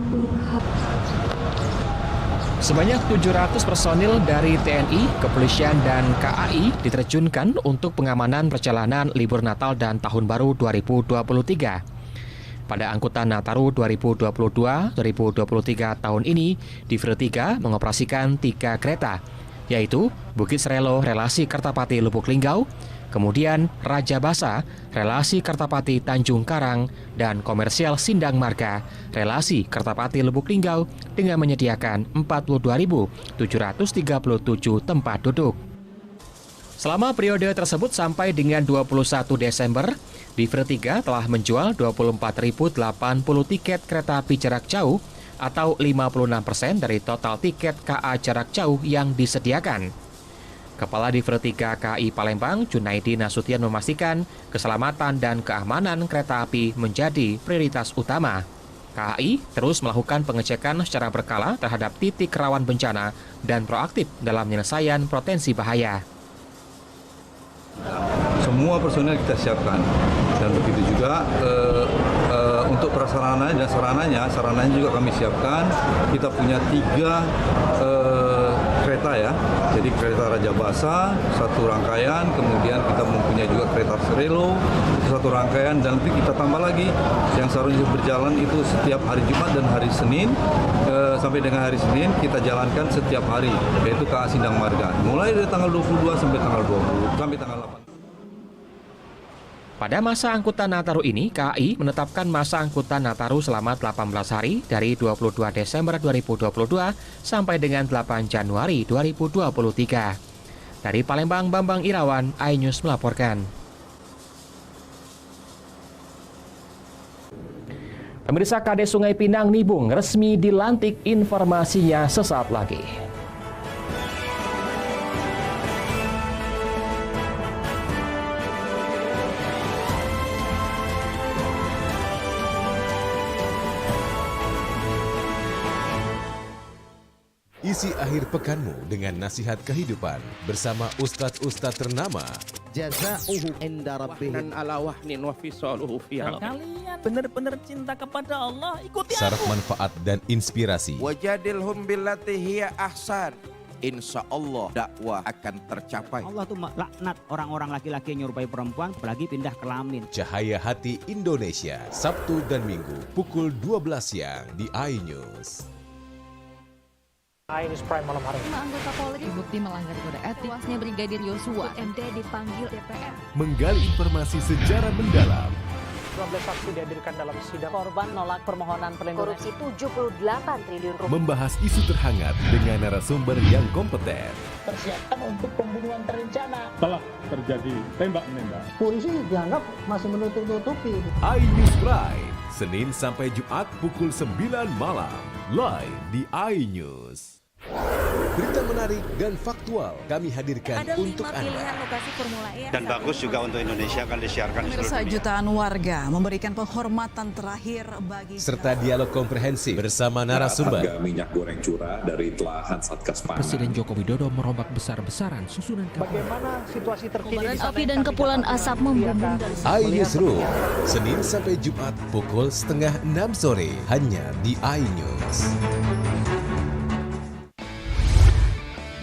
Sebanyak 700 personil dari TNI, Kepolisian, dan KAI diterjunkan untuk pengamanan perjalanan libur Natal dan Tahun Baru 2023. Pada angkutan Nataru 2022-2023 tahun ini, Divre 3 mengoperasikan 3 kereta, yaitu Bukit Serelo relasi Kertapati Lubuk Linggau, kemudian Raja Basa, relasi Kertapati Tanjung Karang, dan Komersial Sindang Marga, relasi Kertapati Lubuk Linggau dengan menyediakan 42.737 tempat duduk. Selama periode tersebut sampai dengan 21 Desember, Divre 3 telah menjual 24.080 tiket kereta api jarak jauh atau 56% dari total tiket KA jarak jauh yang disediakan. Kepala Divre 3 KAI Palembang, Junaidi Nasution memastikan keselamatan dan keamanan kereta api menjadi prioritas utama. KAI terus melakukan pengecekan secara berkala terhadap titik rawan bencana dan proaktif dalam penyelesaian potensi bahaya. Semua personel kita siapkan dan begitu juga untuk prasarana dan sarananya juga kami siapkan. Kita punya 3 kereta ya, jadi kereta Raja Basa 1 rangkaian, kemudian kita mempunyai juga kereta Serelo 1 rangkaian, dan nanti kita tambah lagi yang seharusnya berjalan itu setiap hari Jumat dan hari Senin sampai dengan hari Senin kita jalankan setiap hari, yaitu KA Sindang Marga mulai dari tanggal 22 sampai tanggal 20 sampai tanggal 8. Pada masa angkutan Nataru ini, KAI menetapkan masa angkutan Nataru selama 18 hari dari 22 Desember 2022 sampai dengan 8 Januari 2023. Dari Palembang, Bambang Irawan, iNews melaporkan. Pemirsa, Kades Sungai Pinang Nibung resmi dilantik, informasinya sesaat lagi. Isi akhir pekanmu dengan nasihat kehidupan bersama ustadz-ustadz ternama. Jazauhu inda rabbihim ala wahnin wa fisaluhu fi kalian benar-benar cinta kepada Allah, ikuti syarat aku. Manfaat dan inspirasi. Wajadilhum billati hiya ahsan. Insya Allah dakwah akan tercapai. Allah tuh laknat orang-orang laki-laki yang nyerupai perempuan apalagi pindah kelamin. Cahaya Hati Indonesia, Sabtu dan Minggu pukul 12 siang di iNews. iNews Prime malam hari. 5 anggota Polri terbukti melanggar kode etik. Tewasnya Brigadir Yosua. MD dipanggil DPR. Menggali informasi secara mendalam. 12 saksi dihadirkan dalam sidang. Korban nolak permohonan perlindungan. Korupsi 78 triliun rupiah. Membahas isu terhangat dengan narasumber yang kompeten. Persiapan untuk pembunuhan terencana. Telah terjadi tembak-menembak. Polisi dianggap masih menutup-nutupi. iNews Prime, Senin sampai Jumat pukul 9 malam. Live di iNews. Berita menarik dan faktual kami hadirkan Ada untuk 5 pilihan Anda. lokasi Formula E. Dan bagus juga untuk Indonesia akan disiarkan di seluruh Pemirsa, dunia. jutaan warga memberikan penghormatan terakhir bagi Serta dialog komprehensif bersama narasumber. Harga minyak goreng curah dari telahan Satgas Pangan. Presiden Joko Widodo merombak besar-besaran susunan kapal. Bagaimana situasi terkini? Kobaran api dan kepulan asap membumbung dari iNewsroom, Senin sampai Jumat pukul 5:30 sore hanya di iNews.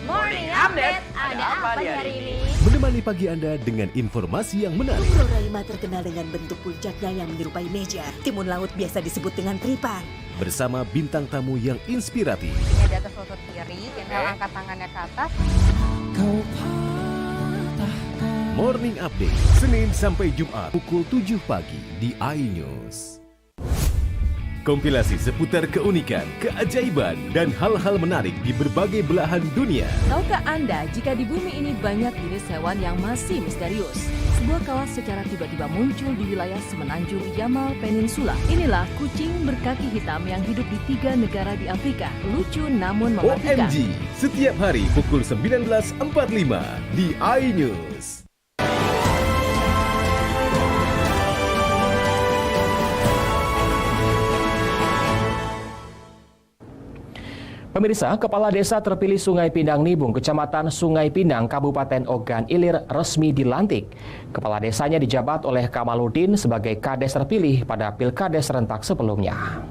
Morning Update, ada apa di hari ini? Menemani pagi Anda dengan informasi yang menarik. Floralima terkenal dengan bentuk puncaknya yang menyerupai meja. Timun laut biasa disebut dengan tripang. Bersama bintang tamu yang inspiratif. Ini di atas lutut kiri, inhale angkat tangannya ke atas. Morning Update, Senin sampai Jumat pukul 7 pagi di iNews. Kompilasi seputar keunikan, keajaiban, dan hal-hal menarik di berbagai belahan dunia. Tahukah Anda jika di bumi ini banyak jenis hewan yang masih misterius? Sebuah kawas secara tiba-tiba muncul di wilayah semenanjung Yamal Peninsula. Inilah kucing berkaki hitam yang hidup di 3 negara di Afrika. Lucu namun mematikan. OMG, setiap hari pukul 19.45 di iNews. Pemirsa, Kepala Desa terpilih Sungai Pindang Nibung, Kecamatan Sungai Pindang, Kabupaten Ogan Ilir resmi dilantik. Kepala desanya dijabat oleh Kamaludin sebagai Kades terpilih pada Pilkades serentak sebelumnya.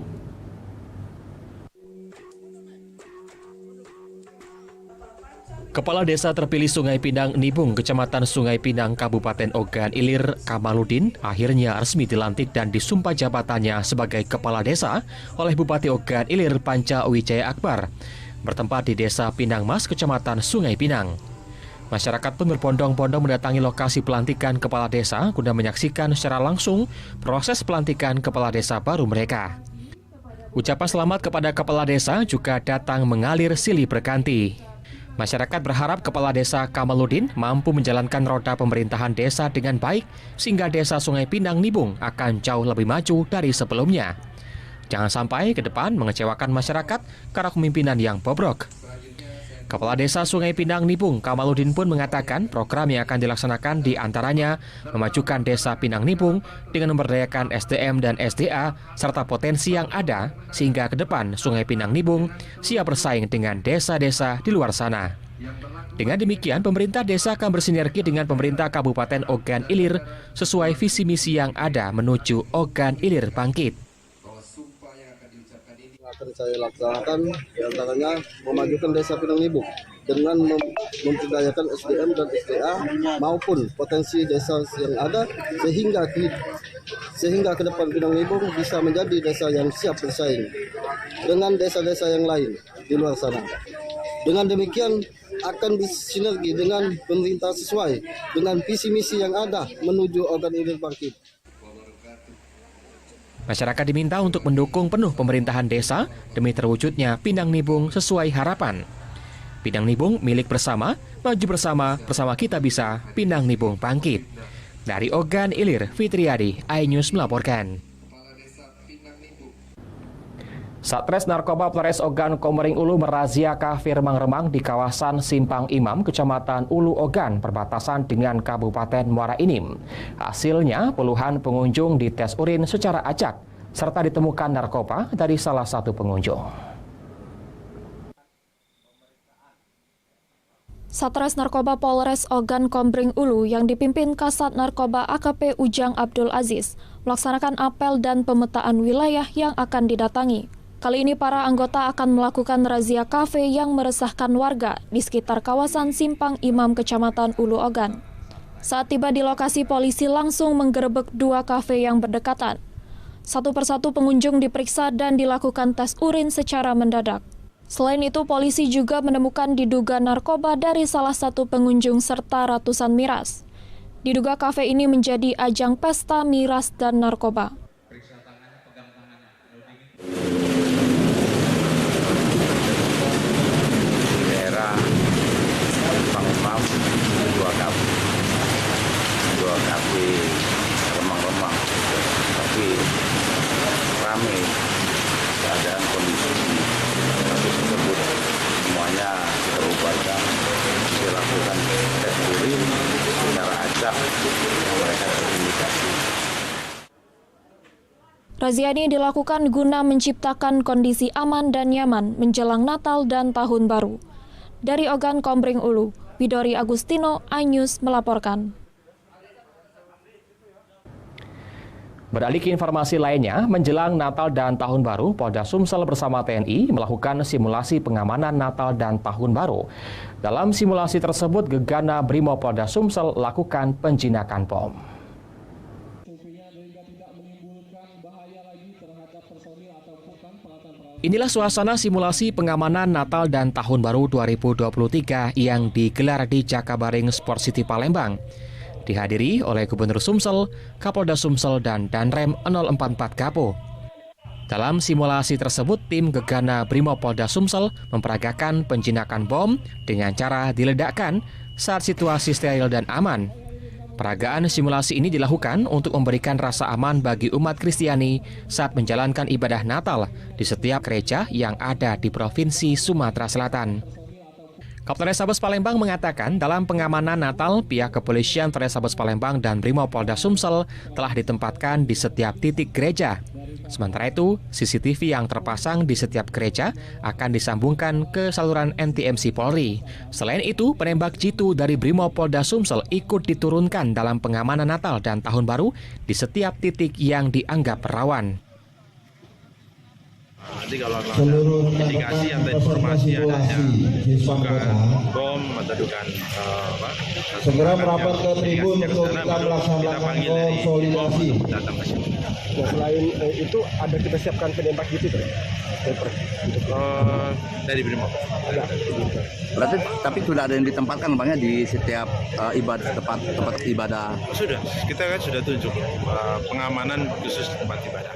Kepala Desa terpilih Sungai Pindang Nibung, Kecamatan Sungai Pindang, Kabupaten Ogan Ilir, Kamaludin, akhirnya resmi dilantik dan disumpah jabatannya sebagai Kepala Desa oleh Bupati Ogan Ilir Panca Wijaya Akbar, bertempat di Desa Pindang Mas, Kecamatan Sungai Pindang. Masyarakat pun berbondong-bondong mendatangi lokasi pelantikan Kepala Desa guna menyaksikan secara langsung proses pelantikan Kepala Desa baru mereka. Ucapan selamat kepada Kepala Desa juga datang mengalir silih berganti. Masyarakat berharap Kepala Desa Kamaludin mampu menjalankan roda pemerintahan desa dengan baik sehingga Desa Sungai Pindang Nibung akan jauh lebih maju dari sebelumnya. Jangan sampai ke depan mengecewakan masyarakat karena kepemimpinan yang bobrok. Kepala Desa Sungai Pindang Nibung Kamaludin pun mengatakan program yang akan dilaksanakan di antaranya memajukan Desa Pindang Nibung dengan memberdayakan SDM dan SDA serta potensi yang ada sehingga ke depan Sungai Pindang Nibung siap bersaing dengan desa-desa di luar sana. Dengan demikian, pemerintah desa akan bersinergi dengan pemerintah Kabupaten Ogan Ilir sesuai visi misi yang ada menuju Ogan Ilir bangkit. Akan saya laksanakan diantaranya memajukan Desa Pindang Nibung dengan memberdayakan SDM dan SDA maupun potensi desa yang ada sehingga ke depan Pindang Nibung bisa menjadi desa yang siap bersaing dengan desa-desa yang lain di luar sana. Dengan demikian akan bersinergi dengan pemerintah sesuai dengan visi misi yang ada menuju Ogan Ilir bangkit. Masyarakat diminta untuk mendukung penuh pemerintahan desa demi terwujudnya Pindang Nibung sesuai harapan. Pindang Nibung milik bersama, maju bersama, bersama kita bisa, Pindang Nibung bangkit. Dari Ogan Ilir, Fitriadi, iNews melaporkan. Satres Narkoba Polres Ogan Komering Ulu merazia kafe remang-remang di kawasan Simpang Imam, Kecamatan Ulu Ogan, perbatasan dengan Kabupaten Muara Enim. Hasilnya, puluhan pengunjung dites urin secara acak, serta ditemukan narkoba dari salah satu pengunjung. Satres Narkoba Polres Ogan Komering Ulu yang dipimpin Kasat Narkoba AKP Ujang Abdul Aziz melaksanakan apel dan pemetaan wilayah yang akan didatangi. Kali ini para anggota akan melakukan razia kafe yang meresahkan warga di sekitar kawasan Simpang Imam Kecamatan Ulu Ogan. Saat tiba di lokasi, polisi langsung menggerebek 2 kafe yang berdekatan. Satu persatu pengunjung diperiksa dan dilakukan tes urin secara mendadak. Selain itu, polisi juga menemukan diduga narkoba dari salah satu pengunjung serta ratusan miras. Diduga kafe ini menjadi ajang pesta miras dan narkoba. Dua kafe remang-remang, tapi ramai keadaan kondisi kafe tersebut. Semuanya kita upayakan dilakukan tes urin secara acak mereka terindikasi. Razia ini dilakukan guna menciptakan kondisi aman dan nyaman menjelang Natal dan Tahun Baru. Dari Ogan Komering Ulu, Widori Agustino, iNews melaporkan. Beralih ke informasi lainnya, menjelang Natal dan Tahun Baru, Polda Sumsel bersama TNI melakukan simulasi pengamanan Natal dan Tahun Baru. Dalam simulasi tersebut, Gegana Brimob Polda Sumsel lakukan penjinakan bom. Inilah suasana simulasi pengamanan Natal dan Tahun Baru 2023 yang digelar di Jakabaring Sport City Palembang. Dihadiri oleh Gubernur Sumsel, Kapolda Sumsel, dan Danrem 044 Gapo. Dalam simulasi tersebut, tim Gegana Brimopolda Sumsel memperagakan penjinakan bom dengan cara diledakkan saat situasi steril dan aman. Peragaan simulasi ini dilakukan untuk memberikan rasa aman bagi umat Kristiani saat menjalankan ibadah Natal di setiap gereja yang ada di Provinsi Sumatera Selatan. Kapolres Palembang mengatakan dalam pengamanan Natal, pihak kepolisian Polrestabes Palembang dan Brimopolda Sumsel telah ditempatkan di setiap titik gereja. Sementara itu, CCTV yang terpasang di setiap gereja akan disambungkan ke saluran NTMC Polri. Selain itu, penembak jitu dari Brimopolda Sumsel ikut diturunkan dalam pengamanan Natal dan Tahun Baru di setiap titik yang dianggap rawan. Nanti kalau ada indikasi atau informasi adanya dugaan bom atau dugaan segera merapat ke tribun untuk kita melaksanakan konsolidasi. Selain itu ada kita siapkan penembak gitu dari Brimob. Berarti tapi sudah ada yang ditempatkan Bang di setiap tempat ibadah. Sudah, kita kan sudah tunjuk pengamanan khusus tempat ibadah.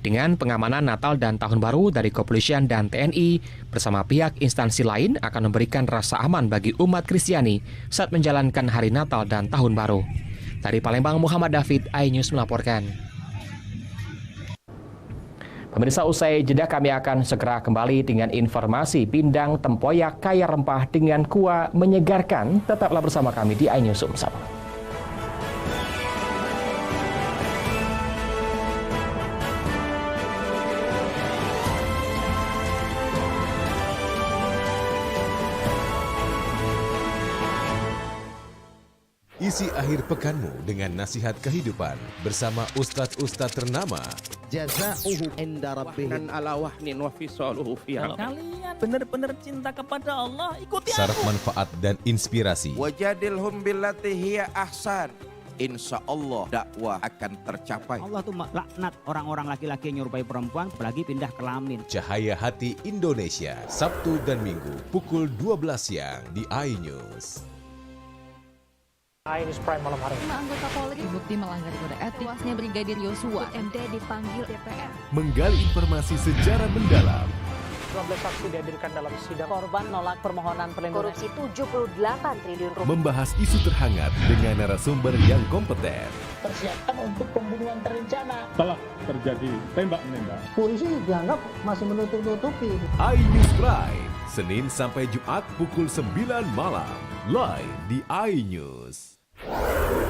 Dengan pengamanan Natal dan Tahun Baru dari Kepolisian dan TNI bersama pihak instansi lain akan memberikan rasa aman bagi umat Kristiani saat menjalankan hari Natal dan Tahun Baru. Dari Palembang, Muhammad David, iNews melaporkan. Pemirsa, usai jeda kami akan segera kembali dengan informasi pindang tempoyak kaya rempah dengan kuah menyegarkan. Tetaplah bersama kami di iNews Sumsel. Isi akhir pekanmu dengan nasihat kehidupan bersama ustadz-ustadz ternama. Jazauhu inda rabbihim ala wahnin wa fisaluhu fiha. Kalian benar-benar cinta kepada Allah, ikuti aku. Syarat manfaat dan inspirasi. Wajadilhum billati hiya ahsan. Insya Allah dakwah akan tercapai. Allah tuh laknat orang-orang laki-laki yang nyerupai perempuan apalagi pindah kelamin. Cahaya Hati Indonesia, Sabtu dan Minggu pukul 12 siang di iNews. iNews Prime malam hari. 5 anggota Polri dibukti melanggar kode etik. Tewasnya Brigadir Yosua, MD dipanggil DPR. Menggali informasi sejarah mendalam. 12 saksi dihadirkan dalam sidang. Korban nolak permohonan perlindungan. Korupsi 78 triliun rupiah. Membahas isu terhangat dengan narasumber yang kompeten. Persiapan untuk pembunuhan terencana. Telah terjadi tembak-menembak. Polisi dianggap masih menutup-nutupi. iNews Prime, Senin sampai Jumat pukul 9 malam. Live di iNews.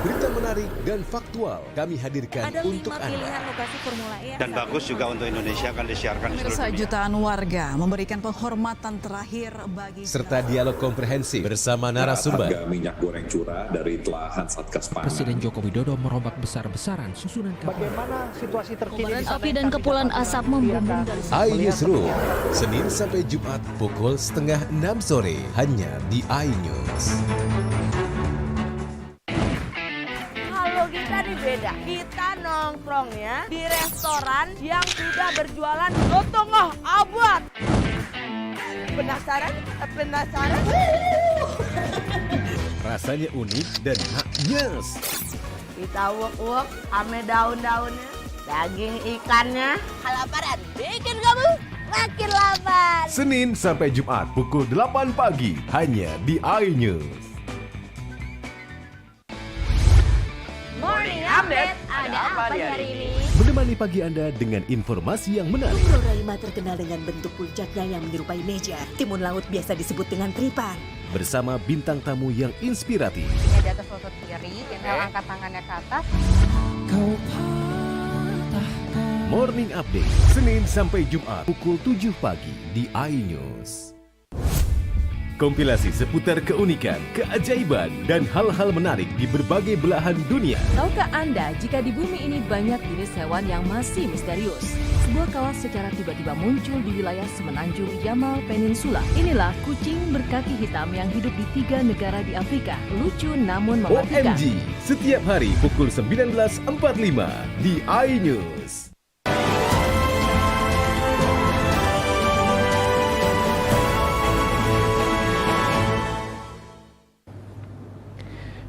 Berita menarik dan faktual kami hadirkan untuk Anda. Ada 5 pilihan lokasi Formula E. Dan bagus juga untuk Indonesia akan disiarkan di seluruh Pemirsa, dunia. jutaan warga memberikan penghormatan terakhir bagi Serta dialog komprehensif bersama narasumber. Harga minyak goreng curah dari telahan Satgas Pangan. Presiden Joko Widodo merombak besar-besaran susunan kabinet. Bagaimana situasi terkini? Kobaran api dan kepulan asap membumbung dari iNewsroom, Senin sampai Jumat pukul 5:30 sore hanya di iNews. Kita beda. Kita nongkrongnya di restoran yang sudah berjualan setengah abad. Penasaran? Penasaran? Rasanya unik dan maknyes. Kita uek-uek ame daun-daunnya, daging ikannya. Kelaparan bikin kamu makin lapar. Senin sampai Jumat pukul 8 pagi hanya di iNews. Morning Update, ada apa di hari ini? Menemani pagi Anda dengan informasi yang menarik. Floraima terkenal dengan bentuk puncaknya yang menyerupai meja. Timun laut biasa disebut dengan tripang. Bersama bintang tamu yang inspiratif. Ini di atas lutut kiri, inhale angkat tangannya ke atas. Morning Update, Senin sampai Jumat pukul 7 pagi di iNews. Kompilasi seputar keunikan, keajaiban, dan hal-hal menarik di berbagai belahan dunia. Tahukah Anda jika di bumi ini banyak jenis hewan yang masih misterius? Sebuah kawas secara tiba-tiba muncul di wilayah semenanjung Yamal Peninsula. Inilah kucing berkaki hitam yang hidup di 3 negara di Afrika. Lucu namun mematikan. OMG, setiap hari pukul 19.45 di iNews.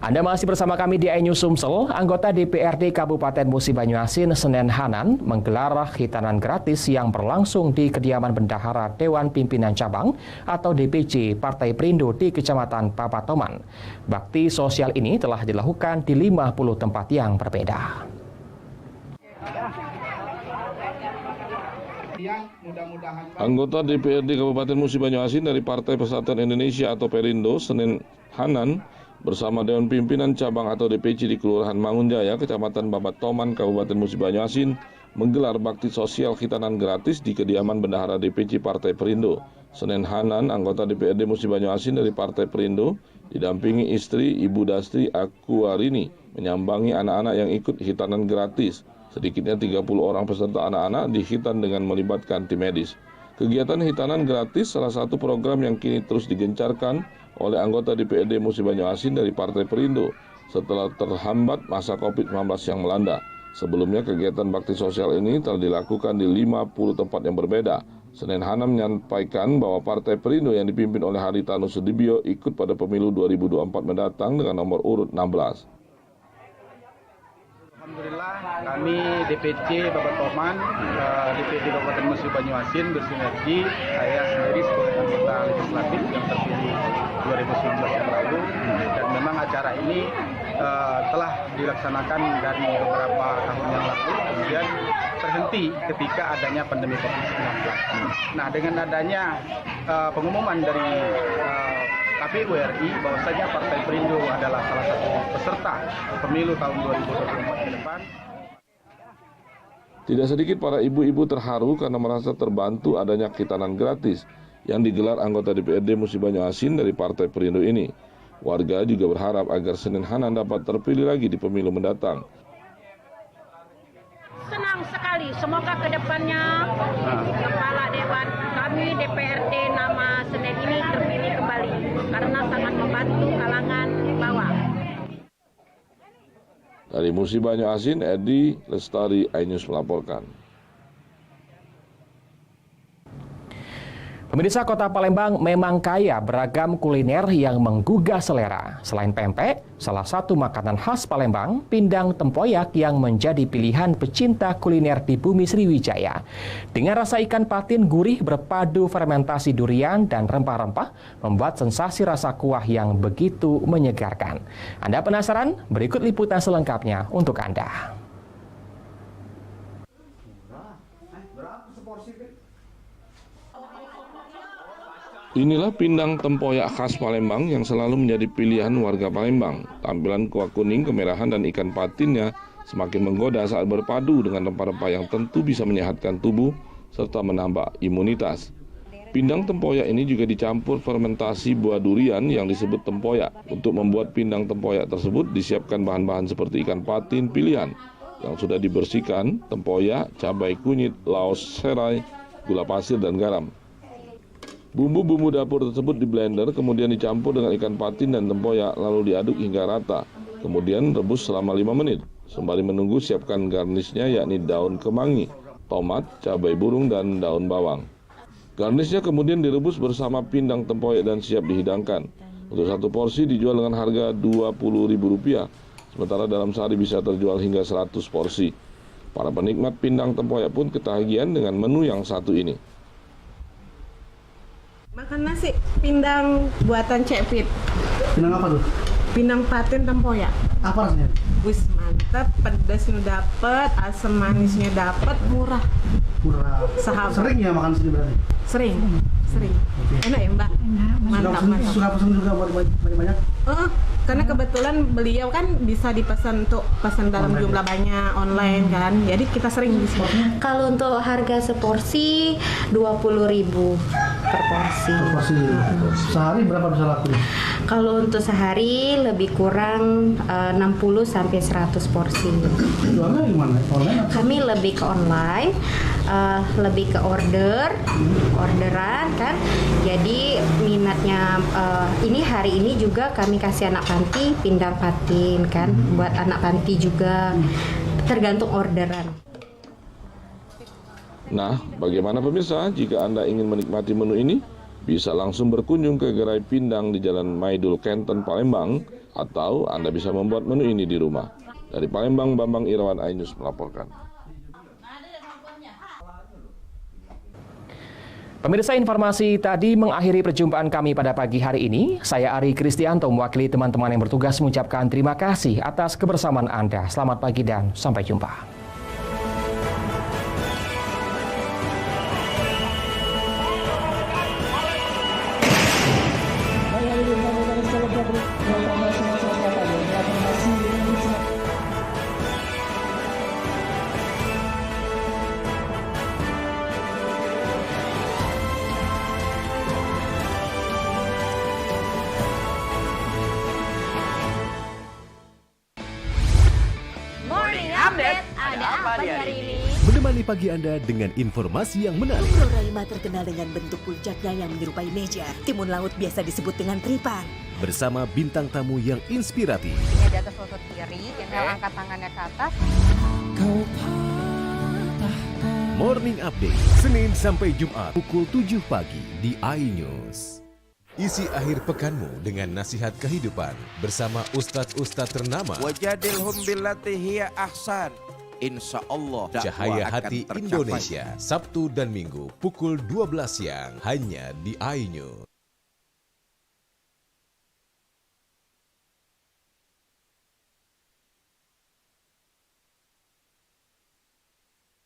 Anda masih bersama kami di iNews Sumsel. Anggota DPRD Kabupaten Musi Banyuasin, Senen Hanan, menggelar hitanan gratis yang berlangsung di kediaman Bendahara Dewan Pimpinan Cabang atau DPC Partai Perindo di Kecamatan Papatoman. Bakti sosial ini telah dilakukan di 50 tempat yang berbeda. Anggota DPRD Kabupaten Musi Banyuasin dari Partai Persatuan Indonesia atau Perindo, Senen Hanan, bersama Dewan Pimpinan Cabang atau DPC di Kelurahan Mangunjaya, Kecamatan Babatoman, Kabupaten Musi Banyuasin, menggelar bakti sosial hitanan gratis di kediaman Bendahara DPC Partai Perindo. Senen Hanan, anggota DPRD Musi Banyuasin dari Partai Perindo, didampingi istri Ibu Dastri Akuarini, menyambangi anak-anak yang ikut hitanan gratis. Sedikitnya 30 orang peserta anak-anak dihitan dengan melibatkan tim medis. Kegiatan hitanan gratis salah satu program yang kini terus digencarkan oleh anggota DPRD Musi Banyuasin dari Partai Perindo setelah terhambat masa COVID-19 yang melanda. Sebelumnya kegiatan bakti sosial ini telah dilakukan di 50 tempat yang berbeda. Senen Hanan menyampaikan bahwa Partai Perindo yang dipimpin oleh Haritanu Sudibyo ikut pada pemilu 2024 mendatang dengan nomor urut 16. Alhamdulillah kami DPC Babatoman, DPD Kabupaten Musi Banyuasin bersinergi, saya sendiri sebagai anggota legislatif yang terpilih 2019 yang lalu, dan memang acara ini telah dilaksanakan dari beberapa tahun yang lalu, kemudian terhenti ketika adanya pandemi COVID-19. Nah, dengan adanya pengumuman dari KPU RI bahwasanya Partai Perindo adalah salah satu peserta pemilu tahun 2024 ke depan. Tidak sedikit para ibu-ibu terharu karena merasa terbantu adanya hitanan gratis yang digelar anggota DPRD Musi Banyuasin dari Partai Perindo ini. Warga juga berharap agar Senen Hanan dapat terpilih lagi di pemilu mendatang. Senang sekali, semoga kedepannya Kepala Dewan kami DPRD nama Senen ini terpilih kembali karena sangat membantu kalangan bawah. Dari Musi Banyuasin, Edi Lestari, iNews melaporkan. Pemirsa, Kota Palembang memang kaya beragam kuliner yang menggugah selera. Selain pempek, salah satu makanan khas Palembang, pindang tempoyak yang menjadi pilihan pecinta kuliner di bumi Sriwijaya. Dengan rasa ikan patin gurih berpadu fermentasi durian dan rempah-rempah, membuat sensasi rasa kuah yang begitu menyegarkan. Anda penasaran? Berikut liputan selengkapnya untuk Anda. Inilah pindang tempoyak khas Palembang yang selalu menjadi pilihan warga Palembang. Tampilan kuah kuning, kemerahan, dan ikan patinnya semakin menggoda saat berpadu dengan rempah-rempah yang tentu bisa menyehatkan tubuh serta menambah imunitas. Pindang tempoyak ini juga dicampur fermentasi buah durian yang disebut tempoyak. Untuk membuat pindang tempoyak tersebut disiapkan bahan-bahan seperti ikan patin pilihan yang sudah dibersihkan, tempoyak, cabai kunyit, laos serai, gula pasir, dan garam. Bumbu-bumbu dapur tersebut di blender, kemudian dicampur dengan ikan patin dan tempoyak, lalu diaduk hingga rata. Kemudian rebus selama 5 menit. Sembari menunggu, siapkan garnisnya yakni daun kemangi, tomat, cabai burung, dan daun bawang. Garnisnya kemudian direbus bersama pindang tempoyak dan siap dihidangkan. Untuk satu porsi dijual dengan harga Rp20.000, sementara dalam sehari bisa terjual hingga 100 porsi. Para penikmat pindang tempoyak pun ketagihan dengan menu yang satu ini. Makan nasi pindang buatan Cek Pit. Pindang apa tuh? Pindang patin tempoyak. Apa rasanya? Bus mantap, pedasnya dapet, asam manisnya dapet, murah. Murah. Sahabat. Sering ya makan sini berarti? Sering. Okay. Enak ya Mbak? Mantap. Suka pesan juga buat banyak-banyak? Karena kebetulan beliau kan bisa dipesan untuk pesan dalam jumlah banyak online kan, jadi kita sering di sini. Kalau untuk harga seporsi 20.000 per porsi. Sehari berapa bisa laku? Kalau untuk sehari lebih kurang 60 sampai 100 porsi. Jualnya gimana? Online? Kami lebih ke online, lebih ke orderan kan. Jadi minatnya ini hari ini juga kami kasih anak panti pindang patin kan, buat anak panti juga, tergantung orderan. Nah, bagaimana pemirsa? Jika Anda ingin menikmati menu ini, bisa langsung berkunjung ke gerai pindang di Jalan Maidul Kenten, Palembang, Atau Anda bisa membuat menu ini di rumah. Dari Palembang, Bambang Irawan, iNews melaporkan. Pemirsa, informasi tadi mengakhiri perjumpaan kami pada pagi hari ini. Saya Ari Kristianto mewakili teman-teman yang bertugas mengucapkan terima kasih atas kebersamaan Anda. Selamat pagi dan sampai jumpa. Menemani pagi Anda dengan informasi yang menarik. Ugroraima terkenal dengan bentuk puncaknya yang menyerupai meja. Timun laut biasa disebut dengan tripang. Bersama bintang tamu yang inspiratif. Ini di atas lutut kiri, tinggal angkat tangannya ke atas. Morning Update, Senin sampai Jumat pukul 7 pagi di iNews. Isi akhir pekanmu dengan nasihat kehidupan bersama ustadz-ustadz ternama. Wajadilhum billati hiya ahsan. Insya Allah Cahaya Hati Indonesia, Sabtu dan Minggu pukul 12 siang hanya di iNews.